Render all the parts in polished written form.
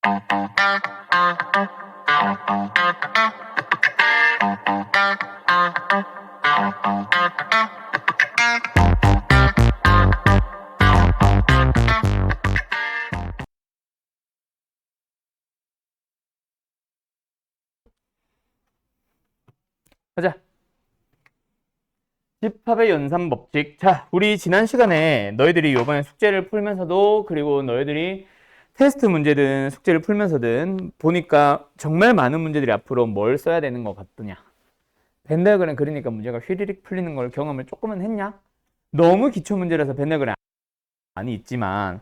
가자. 집합의 연산 법칙. 자, 우리 지난 시간에 너희들이 이번에 숙제를 풀면서도 그리고 너희들이 테스트 문제든 숙제를 풀면서든 보니까 정말 많은 문제들이 앞으로 뭘 써야 되는 것 같더냐. 벤 다이어그램 그리니까 문제가 휘리릭 풀리는 걸 경험을 조금은 했냐? 너무 기초 문제라서 벤 다이어그램 많이 있지만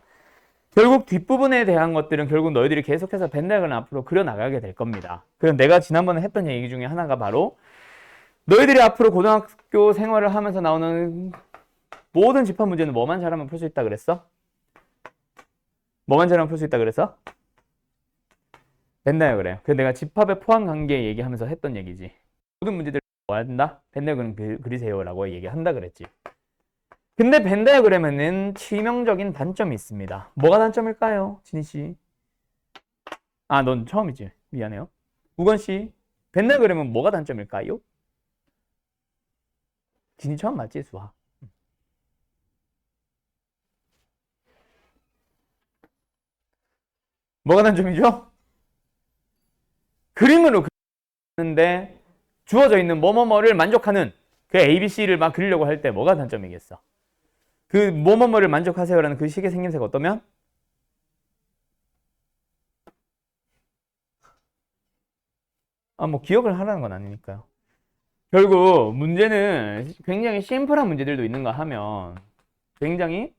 결국 뒷부분에 대한 것들은 결국 너희들이 계속해서 벤 다이어그램 앞으로 그려나가게 될 겁니다. 그럼 내가 지난번에 했던 얘기 중에 하나가 바로 너희들이 앞으로 고등학교 생활을 하면서 나오는 모든 집합 문제는 뭐만 잘하면 풀 수 있다 그랬어? 뭐만 잘하면 풀 수 있다 그랬어? 벤 다이어그램. 그래서 내가 집합의 포함 관계 얘기하면서 했던 얘기지. 모든 문제들 뭐 해야 된다? 벤 다이어그램 그리세요 라고 얘기한다 그랬지. 근데 벤 다이어그램에는 치명적인 단점이 있습니다. 뭐가 단점일까요? 진희씨. 아, 넌 처음이지. 미안해요. 우건씨. 벤 다이어그램은 뭐가 단점일까요? 진이 처음 맞지, 수아? 뭐가 단점이죠? 그림으로 그리는데 주어져 있는 뭐뭐뭐를 만족하는 그 ABC를 막 그리려고 할 때 뭐가 단점이겠어? 그 뭐뭐뭐를 만족하세요라는 그 식의 생김새가 어떠면? 아, 뭐 기억을 하라는 건 아니니까요. 결국 문제는 굉장히 심플한 문제들도 있는가 하면 굉장히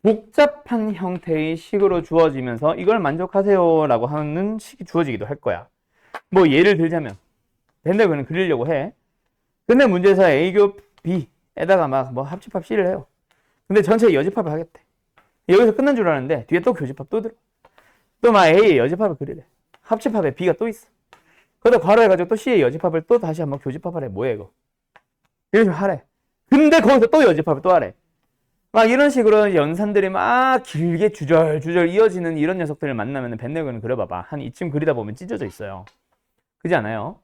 복잡한 형태의 식으로 주어지면서 이걸 만족하세요 라고 하는 식이 주어지기도 할 거야. 뭐 예를 들자면 벤 다이어그램을 그리려고 해. 근데 문제에서 A교 B에다가 막 뭐 합집합 C를 해요. 근데 전체 여집합을 하겠대. 여기서 끝난 줄 알았는데 뒤에 또 교집합 또 들어. 또 막 A의 여집합을 그리래. 합집합에 B가 또 있어. 그러다 괄호해가지고 또 C의 여집합을 또 다시 한번 교집합을 해. 뭐야 이거. 이런 식으로 하래. 근데 거기서 또 여집합을 또 하래. 막 이런 식으로 연산들이 막 길게 주절주절 이어지는 이런 녀석들을 만나면 벤 다이어그램을 그려봐봐. 한 이쯤 그리다 보면 찢어져 있어요. 그렇지 않아요?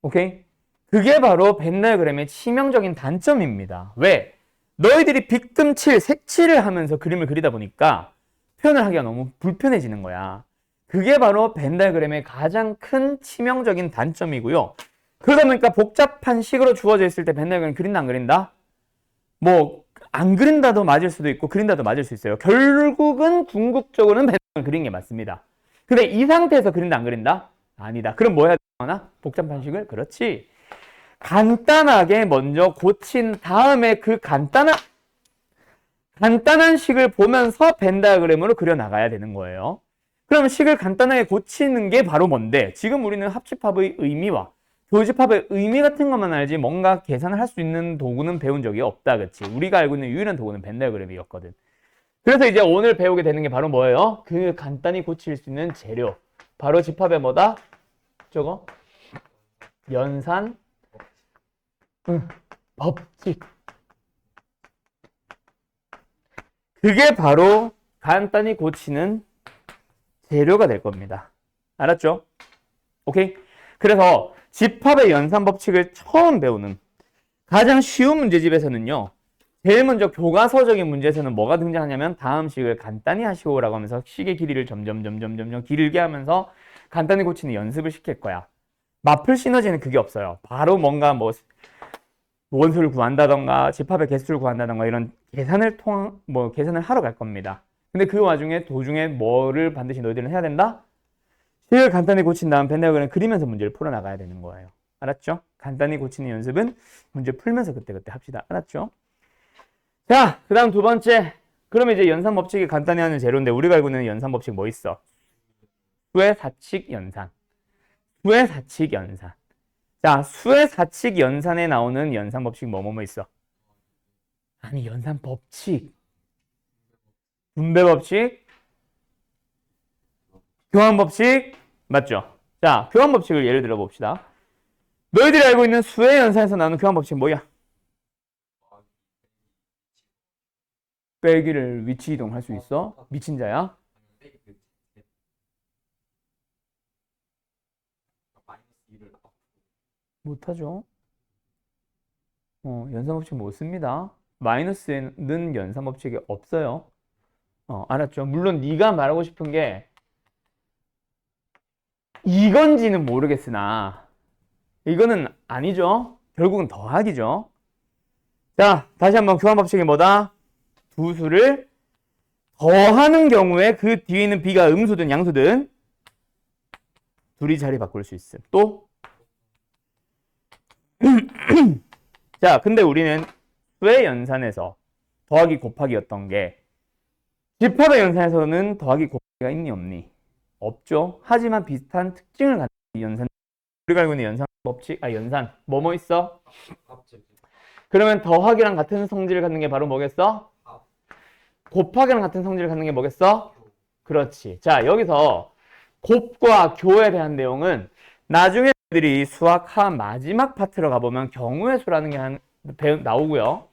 오케이? 그게 바로 벤 다이어그램의 치명적인 단점입니다. 왜? 너희들이 빗금칠, 색칠을 하면서 그림을 그리다 보니까 표현을 하기가 너무 불편해지는 거야. 그게 바로 벤 다이어그램의 가장 큰 치명적인 단점이고요. 그러다 보니까 복잡한 식으로 주어져 있을 때 벤 다이어그램 그린다 안 그린다? 뭐 안 그린다도 맞을 수도 있고 그린다도 맞을 수 있어요. 결국은 궁극적으로는 벤 다이어그램 그리는 게 맞습니다. 근데 이 상태에서 그린다 안 그린다? 아니다. 그럼 뭐 해야 되나? 복잡한 식을? 그렇지. 간단하게 먼저 고친 다음에 그 간단한 식을 보면서 벤 다이어그램으로 그려나가야 되는 거예요. 그럼 식을 간단하게 고치는 게 바로 뭔데? 지금 우리는 합집합의 의미와 교집합의 의미 같은 것만 알지 뭔가 계산을 할 수 있는 도구는 배운 적이 없다. 그치? 우리가 알고 있는 유일한 도구는 벤 다이어그램이었거든. 그래서 이제 오늘 배우게 되는 게 바로 뭐예요? 그 간단히 고칠 수 있는 재료. 바로 집합의 뭐다? 저거? 연산 법칙. 그게 바로 간단히 고치는 재료가 될 겁니다. 알았죠? 오케이? 그래서 집합의 연산 법칙을 처음 배우는 가장 쉬운 문제집에서는요. 제일 먼저 교과서적인 문제에서는 뭐가 등장하냐면 다음 식을 간단히 하시오라고 하면서 식의 길이를 점점 길게 하면서 간단히 고치는 연습을 시킬 거야. 마플 시너지는 그게 없어요. 바로 뭔가 뭐 원수를 구한다던가 집합의 개수를 구한다던가 이런 계산을 하러 갈 겁니다. 근데 그 와중에 도중에 뭐를 반드시 너희들은 해야 된다? 식을 간단히 고친 다음 벤 다이어그램 그리면서 문제를 풀어나가야 되는 거예요. 알았죠? 간단히 고치는 연습은 문제 풀면서 그때그때 합시다. 알았죠? 자, 그 다음 두 번째. 그러면 이제 연산 법칙이 간단히 하는 재료인데 우리가 알고 있는 연산 법칙 뭐 있어? 수의 사칙 연산. 수의 사칙 연산. 자, 수의 사칙 연산에 나오는 연산 법칙 뭐뭐 있어? 아니, 연산 법칙. 분배 법칙, 교환 법칙, 맞죠? 자, 교환 법칙을 예를 들어 봅시다. 너희들이 알고 있는 수의 연산에서 나오는 교환 법칙 뭐야? 빼기를 위치 이동할 수 있어? 미친 자야? 못하죠. 연산법칙 못 씁니다. 마이너스에는 연산법칙이 없어요. 알았죠? 물론 네가 말하고 싶은 게 이건지는 모르겠으나 이거는 아니죠. 결국은 더하기죠. 자, 다시 한번 교환법칙이 뭐다? 두 수를 더하는 경우에 그 뒤에 있는 b가 음수든 양수든 둘이 자리 바꿀 수 있음. 또 자, 근데 우리는 수의 연산에서 더하기 곱하기였던 게 집합의 연산에서는 더하기 곱하기가 있니 없니? 없죠. 하지만 비슷한 특징을 가진 연산, 우리가 알고 있는 연산 법칙, 연산 뭐뭐 있어? 그러면 더하기랑 같은 성질을 갖는 게 바로 뭐겠어? 곱하기랑 같은 성질을 갖는 게 뭐겠어? 그렇지. 자, 여기서 곱과 교에 대한 내용은 나중에 들이 수학 하 마지막 파트로 가보면 경우의 수라는 게 나오고요.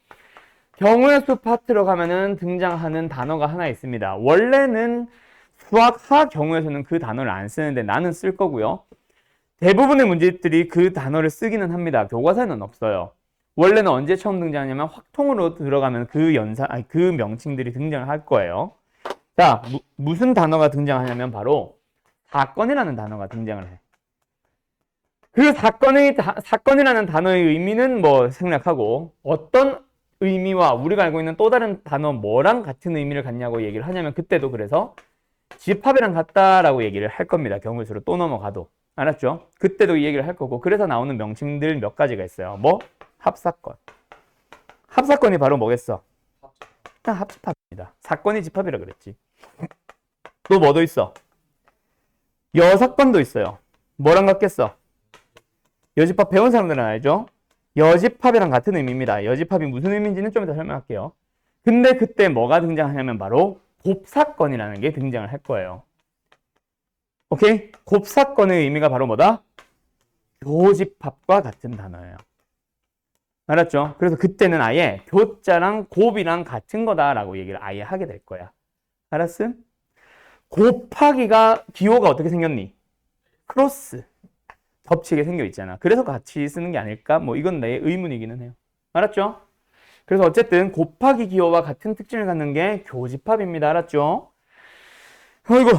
경우의 수 파트로 가면은 등장하는 단어가 하나 있습니다. 원래는 수학 하 경우의 수는 그 단어를 안 쓰는데 나는 쓸 거고요. 대부분의 문제들이 그 단어를 쓰기는 합니다. 교과서에는 없어요. 원래는 언제 처음 등장하냐면 확통으로 들어가면 그 명칭들이 등장을 할 거예요. 자, 무슨 단어가 등장하냐면 바로 사건이라는 단어가 등장을 해. 그 사건이라는 단어의 의미는 뭐 생략하고 어떤 의미와 우리가 알고 있는 또 다른 단어 뭐랑 같은 의미를 갖냐고 얘기를 하냐면 그때도 그래서 집합이랑 같다라고 얘기를 할 겁니다. 경우수로 또 넘어가도. 알았죠? 그때도 이 얘기를 할 거고 그래서 나오는 명칭들 몇 가지가 있어요. 뭐? 합사건. 합사건이 바로 뭐겠어? 합집합입니다. 사건이 집합이라 그랬지. 또 뭐도 있어? 여사건도 있어요. 뭐랑 같겠어? 여집합 배운 사람들은 알죠? 여집합이랑 같은 의미입니다. 여집합이 무슨 의미인지는 좀 이따 설명할게요. 근데 그때 뭐가 등장하냐면 바로 곱사건이라는 게 등장을 할 거예요. 오케이? 곱사건의 의미가 바로 뭐다? 교집합과 같은 단어예요. 알았죠? 그래서 그때는 아예 교자랑 곱이랑 같은 거다라고 얘기를 아예 하게 될 거야. 알았음? 곱하기가 기호가 어떻게 생겼니? 크로스. 겹치게 생겨 있잖아. 그래서 같이 쓰는 게 아닐까? 뭐 이건 내 의문이기는 해요. 알았죠? 그래서 어쨌든 곱하기 기호와 같은 특징을 갖는 게 교집합입니다. 알았죠? 아이고.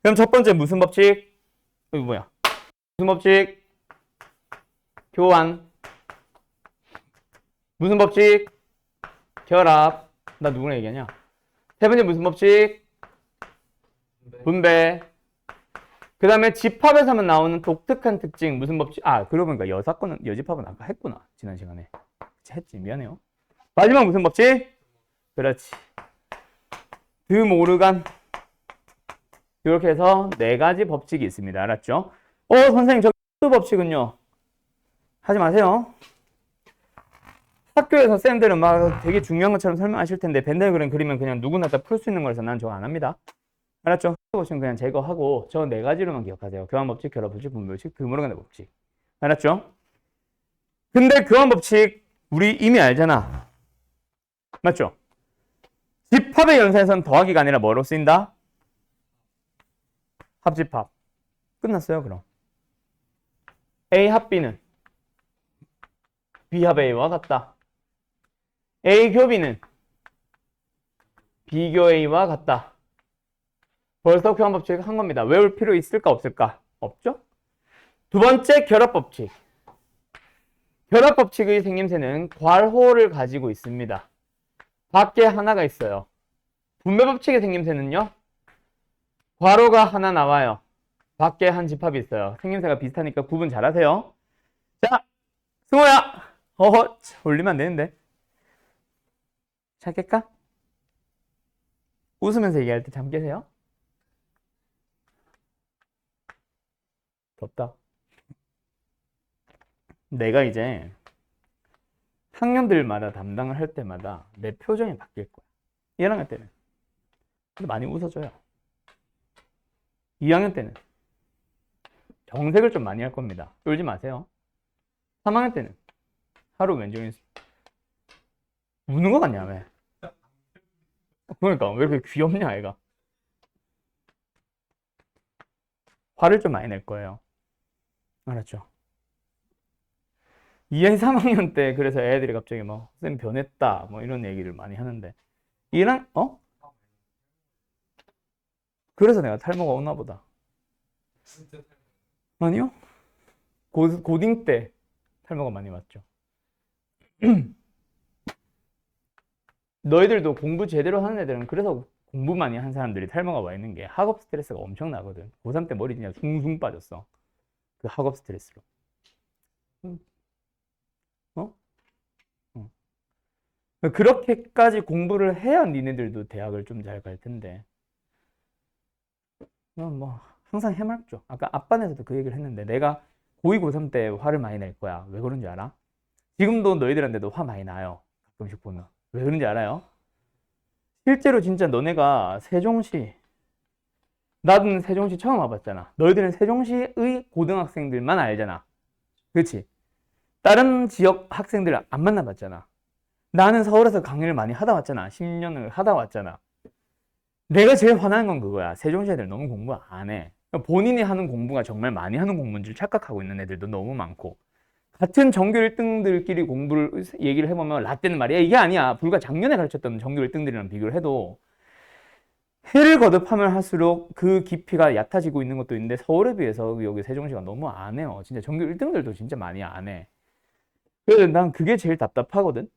그럼 첫 번째 무슨 법칙? 이거 뭐야? 무슨 법칙? 교환. 무슨 법칙? 결합. 나 누구랑 얘기하냐? 세 번째 무슨 법칙? 분배. 그 다음에 집합에서만 나오는 독특한 특징 무슨 법칙? 그러고 보니까 여집합은 아까 했구나. 지난 시간에. 했지. 미안해요. 마지막 무슨 법칙? 그렇지. 드모르간. 이렇게 해서 네 가지 법칙이 있습니다. 알았죠? 선생님 저 법칙은요? 하지 마세요. 학교에서 쌤들은 막 되게 중요한 것처럼 설명하실 텐데 벤더그램 그리면 그냥 누구나 다 풀 수 있는 거라서 난 저거 안 합니다. 알았죠? 보시면 그냥 제거하고 저 네 가지로만 기억하세요. 교환법칙, 결합법칙, 분배법칙, 드모르간의 법칙. 알았죠? 근데 교환법칙 우리 이미 알잖아. 맞죠? 집합의 연산에서는 더하기가 아니라 뭐로 쓰인다? 합집합. 끝났어요, 그럼. A 합 B는 B 합 A와 같다. A 교 B는 B 교 A와 같다. 벌써 교환법칙 한 겁니다. 외울 필요 있을까 없을까? 없죠? 두 번째 결합법칙. 결합법칙의 생김새는 괄호를 가지고 있습니다. 밖에 하나가 있어요. 분배법칙의 생김새는요. 괄호가 하나 나와요. 밖에 한 집합이 있어요. 생김새가 비슷하니까 구분 잘하세요. 자, 승호야. 올리면 안 되는데. 시작할까? 웃으면서 얘기할 때 잠 깨세요. 덥다. 내가 이제 학년들마다 담당을 할 때마다 내 표정이 바뀔 거야. 1학년 때는 근데 많이 웃어줘요. 2학년 때는 정색을 좀 많이 할 겁니다. 쫄지 마세요. 3학년 때는 하루 왼종일 우는 거 같냐 왜? 그러니까 왜 이렇게 귀엽냐 애가. 화를 좀 많이 낼 거예요. 알았죠? 2학 3학년 때 그래서 애들이 갑자기 뭐 쌤 변했다 뭐 이런 얘기를 많이 하는데 이랑 그래서 내가 탈모가 오나 보다. 아니요? 고딩 때 탈모가 많이 왔죠. 너희들도 공부 제대로 하는 애들은 그래서 공부 많이 한 사람들이 탈모가 와 있는 게 학업 스트레스가 엄청나거든. 고3 때 머리 그냥 숭숭 빠졌어. 그 학업 스트레스로. 어? 어. 그렇게까지 공부를 해야 니네들도 대학을 좀 잘 갈 텐데. 뭐 항상 해맑죠. 아까 앞반에서도 그 얘기를 했는데 내가 고2, 고3 때 화를 많이 낼 거야. 왜 그런지 알아? 지금도 너희들한테도 화 많이 나요. 가끔씩 보면. 왜 그런지 알아요? 실제로 진짜 너네가 세종시, 나는 세종시 처음 와봤잖아. 너희들은 세종시의 고등학생들만 알잖아. 그렇지? 다른 지역 학생들 안 만나봤잖아. 나는 서울에서 강의를 많이 하다 왔잖아. 10년을 하다 왔잖아. 내가 제일 화나는 건 그거야. 세종시 애들 너무 공부 안 해. 본인이 하는 공부가 정말 많이 하는 공부인 줄 착각하고 있는 애들도 너무 많고. 같은 전교 1등들끼리 공부를 얘기를 해보면 라떼는 말이야. 이게 아니야. 불과 작년에 가르쳤던 전교 1등들이랑 비교를 해도 해를 거듭하면 할수록 그 깊이가 얕아지고 있는 것도 있는데 서울에 비해서 여기 세종시가 너무 안 해요. 진짜 전교 1등들도 진짜 많이 안 해. 그래서 난 그게 제일 답답하거든.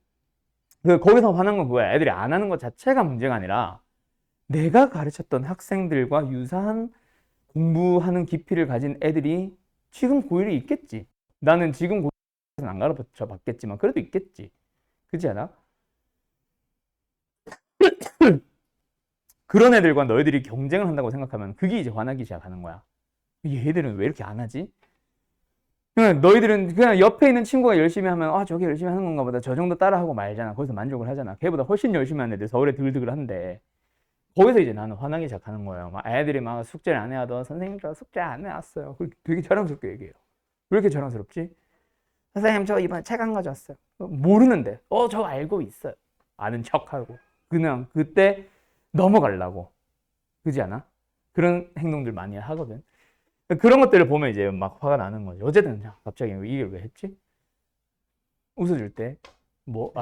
거기서 화난 건 그거야. 애들이 안 하는 것 자체가 문제가 아니라 내가 가르쳤던 학생들과 유사한 공부하는 깊이를 가진 애들이 지금 고1이 있겠지. 나는 지금 고1에서는 안 가르쳐 봤겠지만 그래도 있겠지. 그렇지 않아? 그런 애들과 너희들이 경쟁을 한다고 생각하면 그게 이제 화나기 시작하는 거야. 얘들은 왜 이렇게 안 하지? 너희들은 그냥 옆에 있는 친구가 열심히 하면 저게 열심히 하는 건가 보다. 저 정도 따라하고 말잖아. 거기서 만족을 하잖아. 걔보다 훨씬 열심히 하는 애들 서울에 들들을 한데 거기서 이제 나는 화나기 시작하는 거예요. 막 애들이 막 숙제를 안 해와도 선생님 저 숙제 안 해왔어요. 되게 자랑스럽게 얘기해요. 왜 이렇게 자랑스럽지? 선생님 저 이번에 책 안 가져왔어요. 모르는데 저 알고 있어요. 아는 척하고 그냥 그때 넘어가려고. 그지 않아? 그런 행동들 많이 하거든. 그런 것들을 보면 이제 막 화가 나는 거지. 어쨌든 갑자기 이걸 왜 했지? 웃어줄 때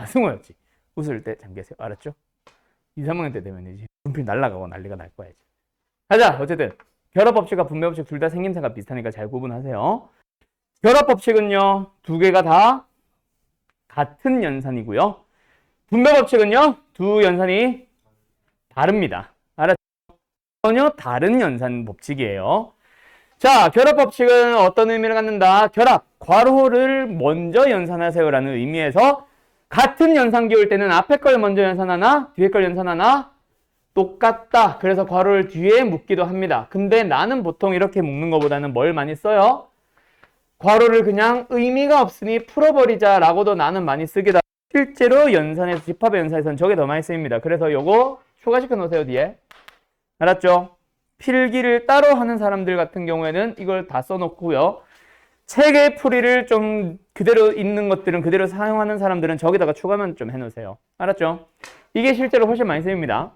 승호였지. 웃을 때 잠 계세요. 알았죠? 2, 3학년 때 되면 이제 분필 날아가고 난리가 날 거야 이제. 가자. 어쨌든 결합법칙과 분배법칙 둘 다 생김새가 비슷하니까 잘 구분하세요. 결합법칙은요 두 개가 다 같은 연산이고요. 분배법칙은요 두 연산이 다릅니다. 알았죠? 전혀 다른 연산 법칙이에요. 자, 결합법칙은 어떤 의미를 갖는다? 결합, 괄호를 먼저 연산하세요라는 의미에서 같은 연산기 올 때는 앞에 걸 먼저 연산하나 뒤에 걸 연산하나 똑같다. 그래서 괄호를 뒤에 묶기도 합니다. 근데 나는 보통 이렇게 묶는 것보다는 뭘 많이 써요? 괄호를 그냥 의미가 없으니 풀어버리자 라고도 나는 많이 쓰기도 하고 실제로 연산에서 집합의 연산에서는 저게 더 많이 쓰입니다. 그래서 요거 추가시켜 놓으세요 뒤에. 알았죠? 필기를 따로 하는 사람들 같은 경우에는 이걸 다 써놓고요. 책의 풀이를 좀 그대로 있는 것들은 그대로 사용하는 사람들은 저기다가 추가만 좀 해놓으세요. 알았죠? 이게 실제로 훨씬 많이 쓰입니다.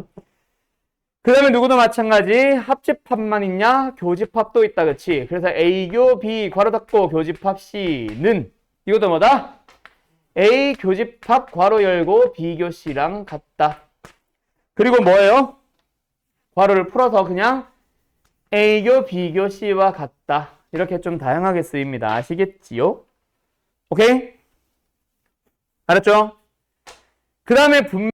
그 다음에 누구도 마찬가지 합집합만 있냐? 교집합도 있다. 그치? 그래서 A교 B 괄호 닫고 교집합 C는 이것도 뭐다? A 교집합 괄호 열고 B교 C랑 같다. 그리고 뭐예요? 괄호를 풀어서 그냥 A교 B교 C와 같다. 이렇게 좀 다양하게 쓰입니다. 아시겠지요? 오케이? 알았죠? 그 다음에 분명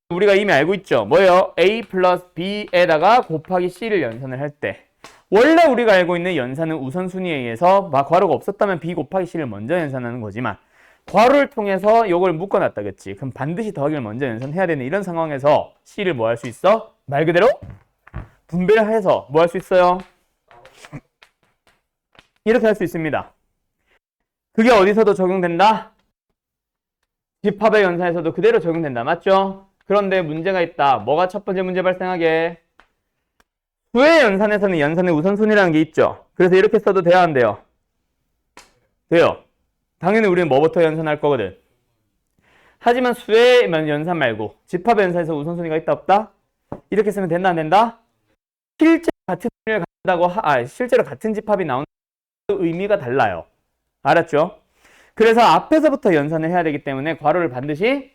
우리가 이미 알고 있죠? 뭐예요? A 플러스 B에다가 곱하기 C를 연산을 할 때 원래 우리가 알고 있는 연산은 우선순위에 의해서 괄호가 없었다면 B 곱하기 C를 먼저 연산하는 거지만 괄호를 통해서 이걸 묶어놨다. 그치? 그럼 반드시 더하기를 먼저 연산해야 되는 이런 상황에서 C를 뭐 할 수 있어? 말 그대로 분배를 해서 뭐 할 수 있어요? 이렇게 할 수 있습니다. 그게 어디서도 적용된다? 집합의 연산에서도 그대로 적용된다. 맞죠? 그런데 문제가 있다. 뭐가 첫 번째 문제 발생하게? 수의 연산에서는 연산의 우선순위라는 게 있죠. 그래서 이렇게 써도 돼야 안 돼요? 돼요. 당연히 우리는 뭐부터 연산할 거거든. 하지만 수의 연산 말고 집합의 연산에서 우선순위가 있다 없다? 이렇게 쓰면 된다 안 된다? 실제로 같은 집합이 나온다 의미가 달라요. 알았죠? 그래서 앞에서부터 연산을 해야 되기 때문에 괄호를 반드시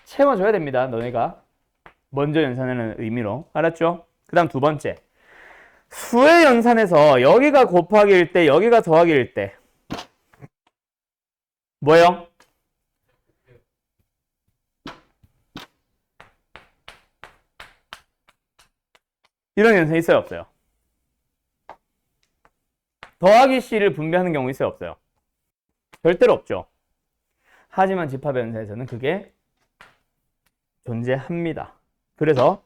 채워줘야 됩니다. 너네가 먼저 연산하는 의미로. 알았죠? 그 다음 두 번째, 수의 연산에서 여기가 곱하기일 때 여기가 더하기일 때 뭐예요? 이런 연산이 있어요, 없어요? 더하기 C를 분배하는 경우 있어요, 없어요? 절대로 없죠. 하지만 집합의 연산에서는 그게 존재합니다. 그래서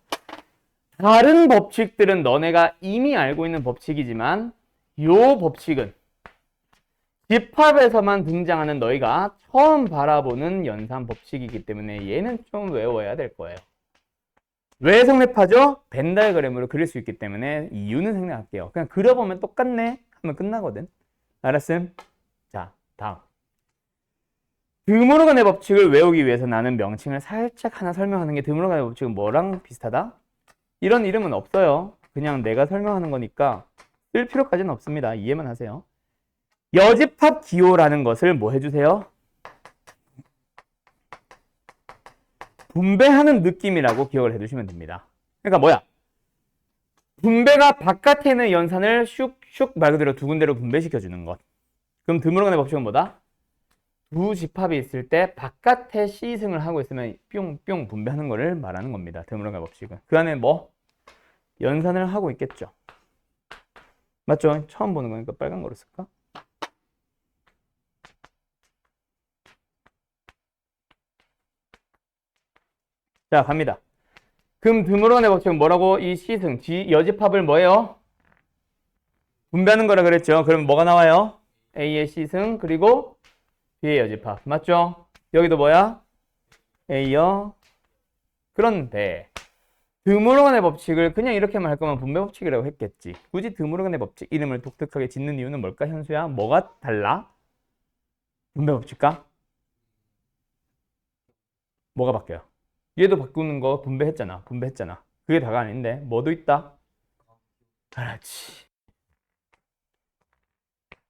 다른 법칙들은 너네가 이미 알고 있는 법칙이지만 이 법칙은 집합에서만 등장하는 너희가 처음 바라보는 연산 법칙이기 때문에 얘는 좀 외워야 될 거예요. 왜 성립하죠? 벤 다이어그램으로 그릴 수 있기 때문에 이유는 생략할게요. 그냥 그려보면 똑같네 하면 끝나거든. 알았음? 자, 다음. 드모르간의 법칙을 외우기 위해서 나는 명칭을 살짝 하나 설명하는 게 드모르간의 법칙은 뭐랑 비슷하다? 이런 이름은 없어요. 그냥 내가 설명하는 거니까 쓸 필요까지는 없습니다. 이해만 하세요. 여집합 기호라는 것을 뭐 해주세요? 분배하는 느낌이라고 기억을 해두시면 됩니다. 그러니까 뭐야? 분배가 바깥에 있는 연산을 슉슉 말 그대로 두 군데로 분배시켜주는 것. 그럼 드모르간의 법칙은 뭐다? 두 집합이 있을 때 바깥에 C승을 하고 있으면 뿅뿅 분배하는 거를 말하는 겁니다. 드모르간 법칙은. 그 안에 뭐? 연산을 하고 있겠죠. 맞죠? 처음 보는 거니까 빨간 거로 쓸까? 자, 갑니다. 그럼 드모르간의 법칙은 뭐라고? 이 C승, 여집합을 뭐예요? 분배하는 거라 그랬죠. 그럼 뭐가 나와요? A의 C승 그리고 B의 여집합. 맞죠? 여기도 뭐야? A여. 그런데 드모르간의 법칙을 그냥 이렇게만 할 거면 분배 법칙이라고 했겠지. 굳이 드모르간의 법칙 이름을 독특하게 짓는 이유는 뭘까? 현수야? 뭐가 달라? 분배 법칙과? 뭐가 바뀌어요? 얘도 바꾸는 거 분배했잖아. 분배했잖아. 그게 다가 아닌데 뭐도 있다? 그렇지.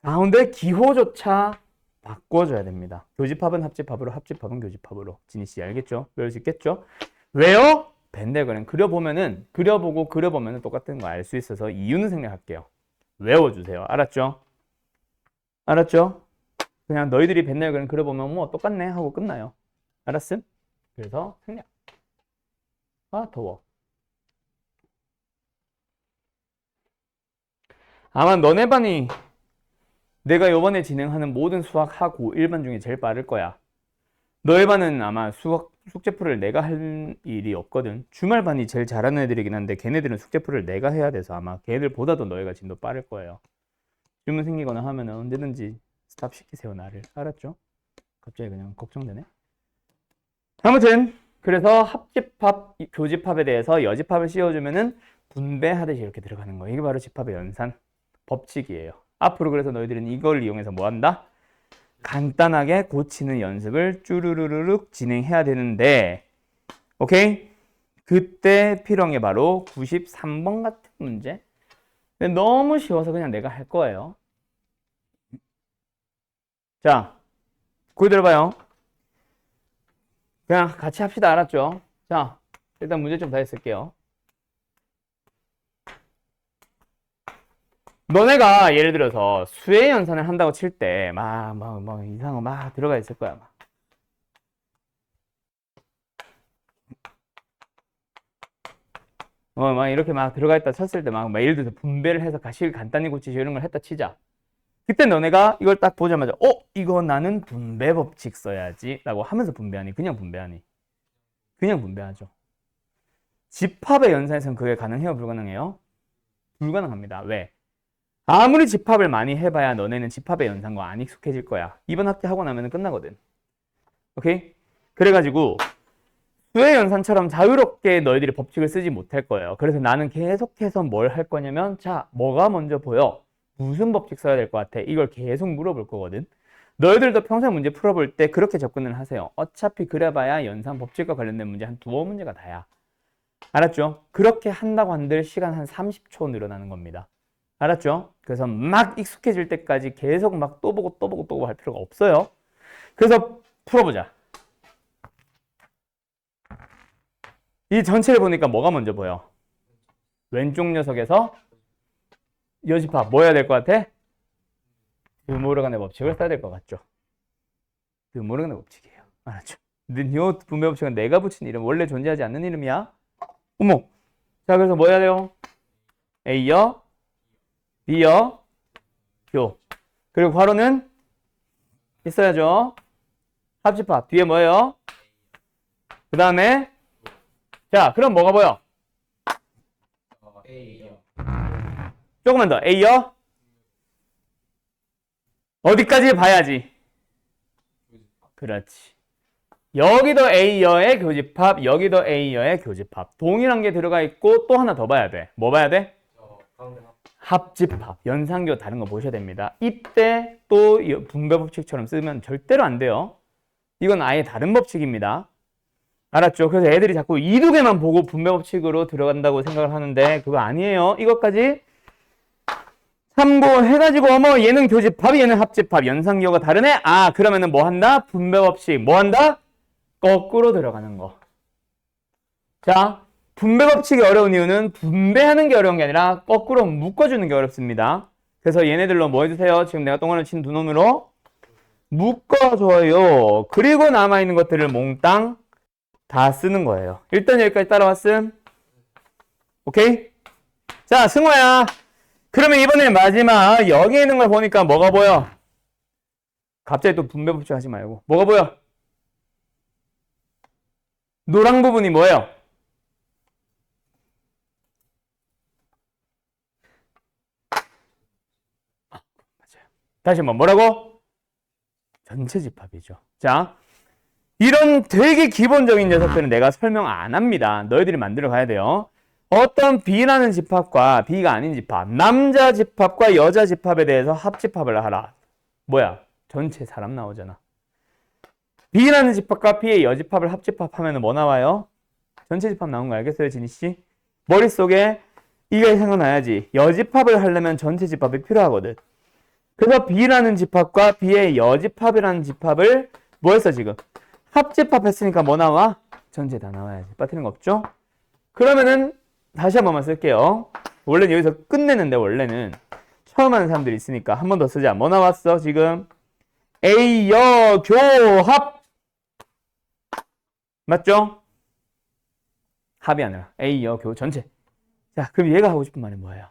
가운데 기호조차 바꿔줘야 됩니다. 교집합은 합집합으로, 합집합은 교집합으로. 지니씨 알겠죠? 외울 수 있겠죠? 왜요? 벤 다이어그램 그려보고 그려보면은 똑같은 거 알 수 있어서 이유는 생략할게요. 외워주세요. 알았죠? 알았죠? 그냥 너희들이 벤 다이어그램 그려보면 뭐 똑같네 하고 끝나요. 알았음? 그래서 생략. 아 더워. 아마 너네 반이 내가 요번에 진행하는 모든 수학하고 일반 중에 제일 빠를 거야. 너희 반은 아마 수학 숙제풀을 내가 할 일이 없거든. 주말 반이 제일 잘하는 애들이긴 한데 걔네들은 숙제풀을 내가 해야 돼서 아마 걔네들보다도 너희가 진도 빠를 거예요. 질문 생기거나 하면은 언제든지 스탑 시키세요, 나를. 알았죠? 갑자기 그냥 걱정되네. 아무튼 그래서 합집합, 교집합에 대해서 여집합을 씌워주면은 분배하듯이 이렇게 들어가는 거예요. 이게 바로 집합의 연산 법칙이에요. 앞으로 그래서 너희들은 이걸 이용해서 뭐 한다? 간단하게 고치는 연습을 쭈루루룩 진행해야 되는데, 오케이? 그때 필요한 게 바로 93번 같은 문제. 근데 너무 쉬워서 그냥 내가 할 거예요. 자, 거기 들어봐요. 그냥 같이 합시다. 알았죠? 자, 일단 문제 좀 다 했을게요. 너네가 예를 들어서 수의 연산을 한다고 칠 때 막 이상한 거 막 들어가 있을 거야. 막 이렇게 막 들어가 있다 쳤을 때 막 예를 들어서 분배를 해서 가식을 간단히 고치죠. 이런 걸 했다 치자. 그때 너네가 이걸 딱 보자마자 이거 나는 분배 법칙 써야지 라고 하면서 분배하니? 그냥 분배하니? 그냥 분배하죠. 집합의 연산에서는 그게 가능해요? 불가능해요? 불가능합니다. 왜? 아무리 집합을 많이 해봐야 너네는 집합의 연산과 안 익숙해질 거야. 이번 학기 하고 나면 끝나거든. 오케이? 그래가지고 수의 연산처럼 자유롭게 너희들이 법칙을 쓰지 못할 거예요. 그래서 나는 계속해서 뭘 할 거냐면 자, 뭐가 먼저 보여? 무슨 법칙 써야 될 것 같아? 이걸 계속 물어볼 거거든. 너희들도 평생 문제 풀어볼 때 그렇게 접근을 하세요. 어차피 그래봐야 연산 법칙과 관련된 문제 한 두어 문제가 다야. 알았죠? 그렇게 한다고 한들 시간 한 30초 늘어나는 겁니다. 알았죠? 그래서 막 익숙해질 때까지 계속 막 또 보고 또 보고 또 보고 할 필요가 없어요. 그래서 풀어보자. 이 전체를 보니까 뭐가 먼저 보여? 왼쪽 녀석에서 여집합 뭐 해야 될 것 같아? 드모르간의 법칙을 써야 될 것 같죠? 드모르간의 법칙이에요. 알았죠? 근데 요 분배 법칙은 내가 붙인 이름, 원래 존재하지 않는 이름이야. 어머! 자, 그래서 뭐 해야 돼요? A여, B여, 요. 그리고 괄호는 있어야죠. 합집합. 뒤에 뭐예요? 그 다음에 자, 그럼 뭐가 보여? A요. 조금만 더. A여? 어디까지 봐야지? 그렇지. 여기도 A여의 교집합, 여기도 A여의 교집합. 동일한 게 들어가 있고 또 하나 더 봐야 돼. 뭐 봐야 돼? 가운데 합집합. 연상교 다른 거 보셔야 됩니다. 이때 또 분배 법칙처럼 쓰면 절대로 안 돼요. 이건 아예 다른 법칙입니다. 알았죠? 그래서 애들이 자꾸 이 두 개만 보고 분배 법칙으로 들어간다고 생각을 하는데 그거 아니에요. 이것까지 참고해가지고 어머 얘는 교집합, 얘는 합집합, 연상교가 다르네? 아 그러면은 뭐 한다? 분배 법칙 뭐 한다? 거꾸로 들어가는 거. 자, 분배 법칙이 어려운 이유는 분배하는 게 어려운 게 아니라 거꾸로 묶어주는 게 어렵습니다. 그래서 얘네들로 뭐 해주세요? 지금 내가 동그라미 친 두 놈으로 묶어줘요. 그리고 남아있는 것들을 몽땅 다 쓰는 거예요. 일단 여기까지 따라왔음. 오케이? 자, 승호야. 그러면 이번에 마지막 여기 있는 걸 보니까 뭐가 보여? 갑자기 또 분배 법칙 하지 말고 뭐가 보여? 노랑 부분이 뭐예요? 맞아요. 다시 한번 뭐라고? 전체 집합이죠. 자, 이런 되게 기본적인 녀석들은 내가 설명 안 합니다. 너희들이 만들어 가야 돼요. 어떤 B라는 집합과 B가 아닌 집합, 남자 집합과 여자 집합에 대해서 합집합을 하라. 뭐야? 전체 사람 나오잖아. B라는 집합과 B의 여집합을 합집합하면 뭐 나와요? 전체 집합 나온 거 알겠어요, 진희씨? 머릿속에 이게 생각나야지. 여집합을 하려면 전체 집합이 필요하거든. 그래서 B라는 집합과 B의 여집합이라는 집합을 뭐 했어, 지금? 합집합 했으니까 뭐 나와? 전체 다 나와야지. 빠뜨린 거 없죠? 그러면은 다시 한 번만 쓸게요. 원래는 여기서 끝내는데 원래는 처음 하는 사람들이 있으니까 한 번 더 쓰자. 뭐 나왔어, 지금? A여 교합! 맞죠? 합이 아니라 A여 교 전체. 자, 그럼 얘가 하고 싶은 말이 뭐예요?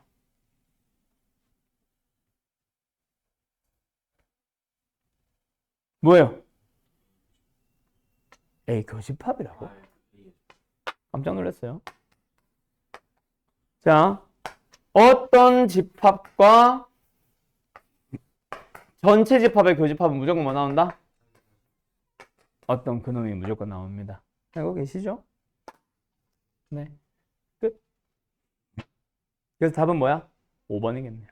뭐예요? A 교집합이라고? 깜짝 놀랐어요. 자, 어떤 집합과 전체 집합의 교집합은 무조건 뭐 나온다? 어떤 그놈이 무조건 나옵니다. 알고 계시죠? 네. 끝. 그래서 답은 뭐야? 5번이겠네요.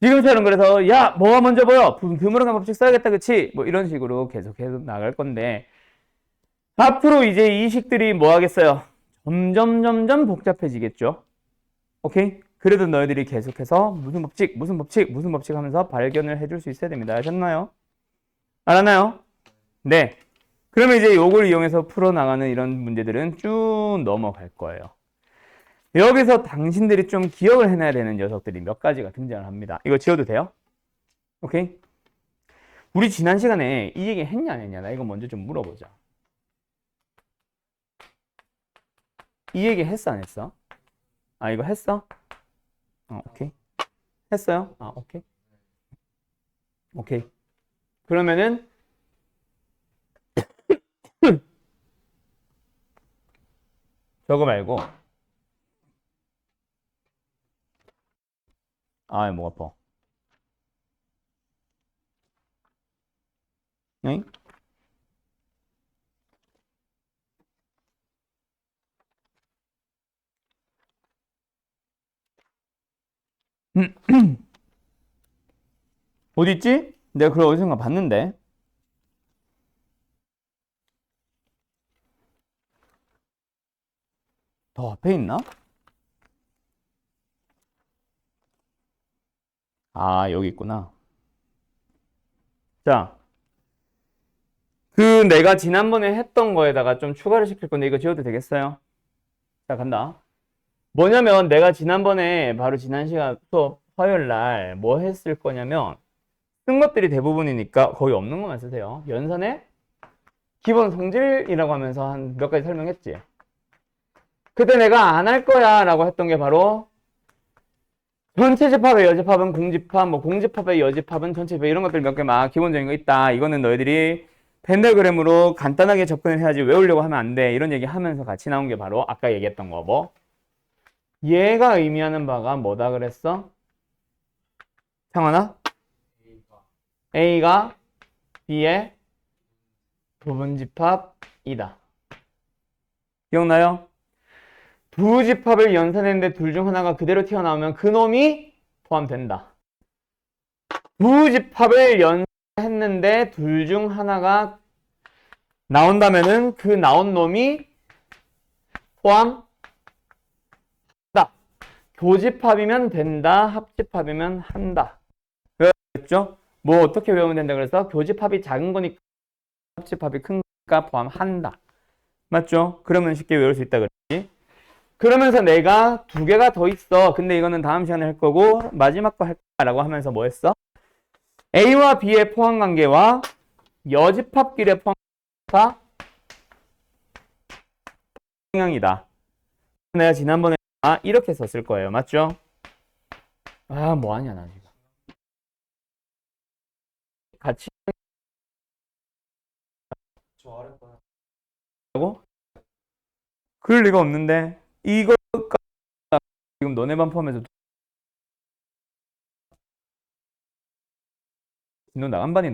지금처럼 그래서 야 뭐가 먼저 보여? 드물어간 법칙 써야겠다 그치? 뭐 이런 식으로 계속 나갈 건데 앞으로 이제 이 식들이 뭐 하겠어요? 점점 복잡해지겠죠? 오케이? 그래도 너희들이 계속해서 무슨 법칙 하면서 발견을 해줄 수 있어야 됩니다. 아셨나요? 알았나요? 네. 그러면 이제 요걸 이용해서 풀어나가는 이런 문제들은 쭉 넘어갈 거예요. 여기서 당신들이 좀 기억을 해놔야 되는 녀석들이 몇 가지가 등장을 합니다. 이거 지워도 돼요? 오케이? 우리 지난 시간에 이 얘기 했냐 안 했냐? 나 이거 먼저 좀 물어보자. 이 얘기 했어 안 했어? 아 이거 했어? 오케이. 했어요? 오케이. 오케이. 그러면은 저거 말고 목 아파. 응? 어디 있지? 내가 그걸 어디선가 봤는데. 더 앞에 있나? 아, 여기 있구나. 자, 그 내가 지난번에 했던 거에다가 좀 추가를 시킬 건데 이거 지워도 되겠어요? 자, 간다. 뭐냐면 내가 지난번에 바로 지난 시간 수업 화요일 날 뭐 했을 거냐면 쓴 것들이 대부분이니까 거의 없는 것만 쓰세요. 연산의 기본 성질이라고 하면서 한 몇 가지 설명했지. 그때 내가 안 할 거야 라고 했던 게 바로 전체 집합의 여집합은 공집합, 뭐 공집합의 여집합은 전체 집합 이런 것들 몇 개 막 기본적인 거 있다. 이거는 너희들이 펜더그램으로 간단하게 접근을 해야지 외우려고 하면 안 돼. 이런 얘기 하면서 같이 나온 게 바로 아까 얘기했던 거고. 얘가 의미하는 바가 뭐다 그랬어? 창환아? A가 B의 부분집합이다. 기억나요? 두 집합을 연산했는데 둘 중 하나가 그대로 튀어나오면 그 놈이 포함된다. 두 집합을 연산했는데 둘 중 하나가 나온다면은 그 나온 놈이 포함 교집합이면 된다, 합집합이면 한다. 그랬죠? 뭐 어떻게 외우면 된다 그래서 교집합이 작은 거니까 합집합이 큰 거니까 포함한다. 맞죠? 그러면 쉽게 외울 수 있다 그랬지? 그러면서 내가 두 개가 더 있어. 근데 이거는 다음 시간에 할 거고 마지막 거 할 거라고 하면서 뭐 했어? A와 B의 포함관계와 여집합끼리의 포함관계가 성향이다. 내가 지난번에 이렇게 썼을 거예요. 맞죠? 아, 뭐하냐 나 지금. 같이 하고 그럴 리가 없는데 이거 지금 너네 반 포함해서 너 나간 반이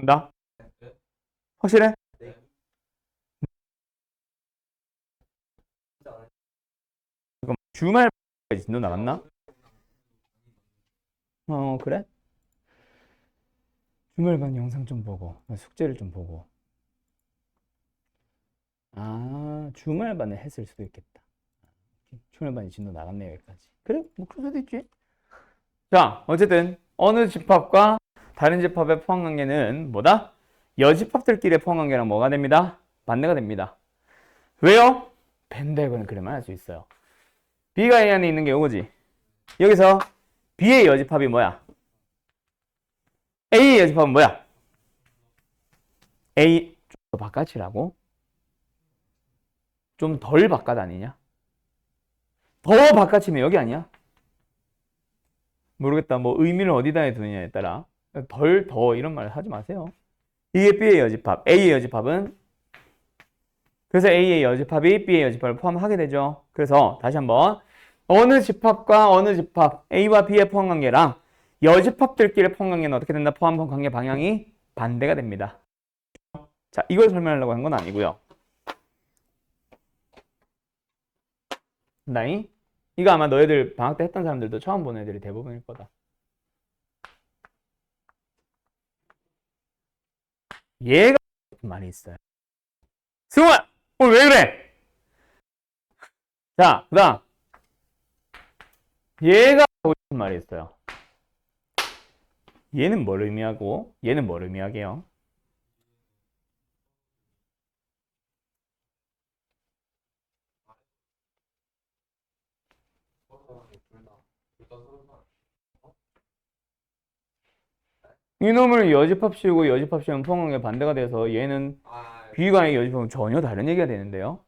나 확실해? 잠깐만, 주말까지 너 나갔나? 그래? 주말반 영상 좀 보고 숙제를 좀 보고 주말반에 했을 수도 있겠다. 주말반이 진도 나갔네 여기까지. 그래? 뭐 그럴 수도 있지. 자, 어쨌든 어느 집합과 다른 집합의 포함관계는 뭐다? 여집합들끼리의 포함관계랑 뭐가 됩니다? 반대가 됩니다. 왜요? 벤데그램을 할 수 있어요. B가 A 안에 있는 게 이거지. 여기서 B의 여집합이 뭐야? A의 여집합은 뭐야? A 좀 더 바깥이라고? 좀 덜 바깥 아니냐? 더 바깥이면 여기 아니야? 모르겠다. 뭐 의미를 어디다 두느냐에 따라 덜, 더 이런 말 하지 마세요. 이게 B의 여집합. A의 여집합은 그래서 A의 여집합이 B의 여집합을 포함하게 되죠. 그래서 다시 한번 어느 집합과 어느 집합 A와 B의 포함관계랑 여집합들끼리의 포함관계는 어떻게 된다? 포함관계 방향이 반대가 됩니다. 자, 이걸 설명하려고 한 건 아니고요. 나이? 이거 아마 너희들 방학 때 했던 사람들도 처음 보는 애들이 대부분일 거다. 얘가 많이 있어요. 승우야! 오늘 왜 그래? 자, 그 다음 얘가 하고 싶은 말이 있어요. 얘는 뭘 의미하고 얘는 뭘 의미하게요? 이놈을 여집합 씌우고 여집합 씌우면 포함관계 반대가 돼서 얘는 B과의 여집합은 전혀 다른 얘기가 되는데요.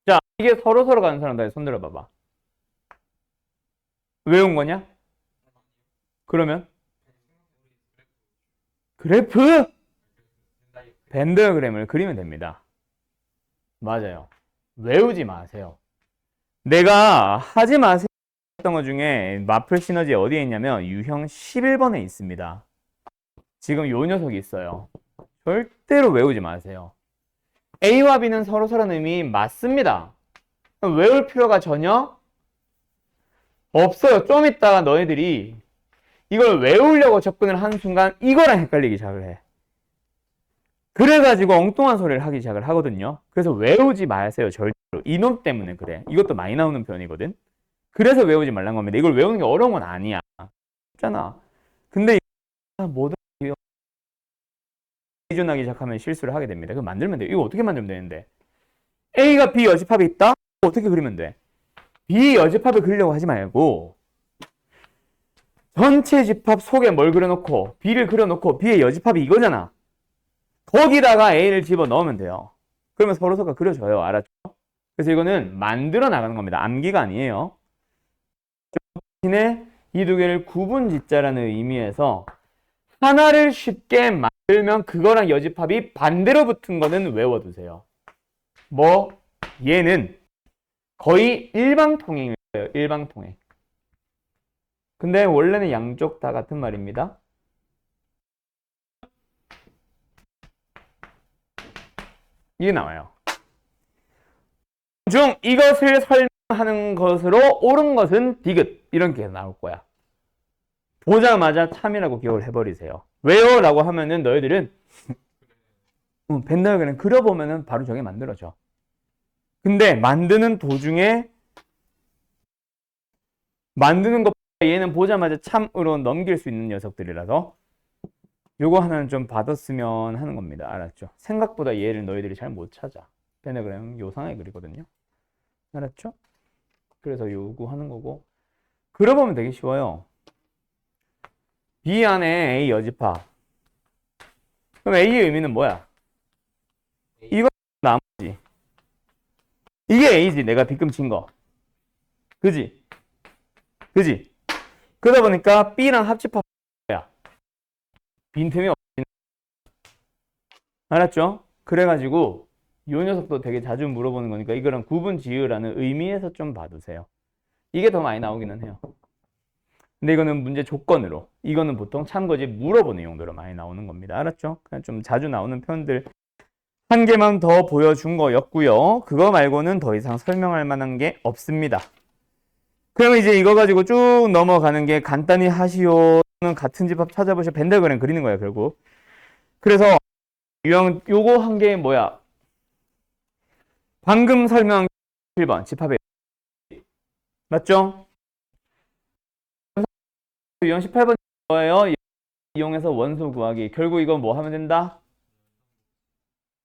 자, 이게 서로 가는 사람들 손 들어봐봐. 외운 거냐? 그러면 그래프 벤더그램을 그리면 됩니다. 맞아요. 외우지 마세요. 내가 하지 마세요 했던 것 중에 마플 시너지 어디에 있냐면 유형 11번에 있습니다. 지금 요 녀석이 있어요. 절대로 외우지 마세요. A와 B는 서로라는 의미 맞습니다. 외울 필요가 전혀 없어요. 좀 이따가 너희들이 이걸 외우려고 접근을 하는 순간 이거랑 헷갈리기 시작을 해. 그래가지고 엉뚱한 소리를 하기 시작을 하거든요. 그래서 외우지 마세요. 절대로. 이놈 때문에 그래. 이것도 많이 나오는 표현이거든. 그래서 외우지 말란 겁니다. 이걸 외우는 게 어려운 건 아니야. 쉽잖아. 근데 모든 기준하기 시작하면 실수를 하게 됩니다. 그거 만들면 돼요. 이거 어떻게 만들면 되는데? A가 B 여집합이 있다? 어떻게 그리면 돼? B 여집합을 그리려고 하지 말고 전체 집합 속에 뭘 그려놓고 B를 그려놓고 B의 여집합이 이거잖아. 거기다가 A를 집어넣으면 돼요. 그러면 서로서가 그려져요. 알았죠? 그래서 이거는 만들어 나가는 겁니다. 암기가 아니에요. 대신에 이 두 개를 구분짓자라는 의미에서 하나를 쉽게 만들면 그거랑 여집합이 반대로 붙은 거는 외워두세요. 뭐 얘는 거의 일방통행이에요. 일방통행. 근데 원래는 양쪽 다 같은 말입니다. 이게 나와요. 중 이것을 설명하는 것으로 옳은 것은 디귿 이런 게 나올 거야. 보자마자 참이라고 기억을 해버리세요. 왜요? 라고 하면은 너희들은 벤 다이어그램 그려보면은 바로 저게 만들어져. 근데 만드는 도중에 만드는 것보다 얘는 보자마자 참으로 넘길 수 있는 녀석들이라서 요거 하나는 좀 받았으면 하는 겁니다. 알았죠? 생각보다 얘를 너희들이 잘 못 찾아. 벤 다이어그램 요상하게 그리거든요. 알았죠? 그래서 요구하는 거고 그려보면 되게 쉬워요. B 안에 A 여집합. 그럼 A의 의미는 뭐야? 이거 나머지. 이게 A지. 내가 빗금 친 거. 그지? 그지? 그러다 보니까 B랑 합집합 뭐야? 빈틈이 없지. 알았죠? 그래가지고 요 녀석도 되게 자주 물어보는 거니까 이거랑 구분 지으라는 의미에서 좀 봐두세요. 이게 더 많이 나오기는 해요. 근데 이거는 문제 조건으로, 이거는 보통 참고지 물어보는 용도로 많이 나오는 겁니다. 알았죠? 그냥 좀 자주 나오는 표현들 한 개만 더 보여준 거였고요. 그거 말고는 더 이상 설명할 만한 게 없습니다. 그럼 이제 이거 가지고 쭉 넘어가는 게 간단히 하시오는 같은 집합 찾아보셔. 벤 다이어그램 그리는 거야 결국. 그래서 유형 요거 한 게 뭐야? 방금 설명한 1번 집합의 맞죠? 유형 18번 뭐예요? 이용해서 원소 구하기. 결국 이건 뭐 하면 된다?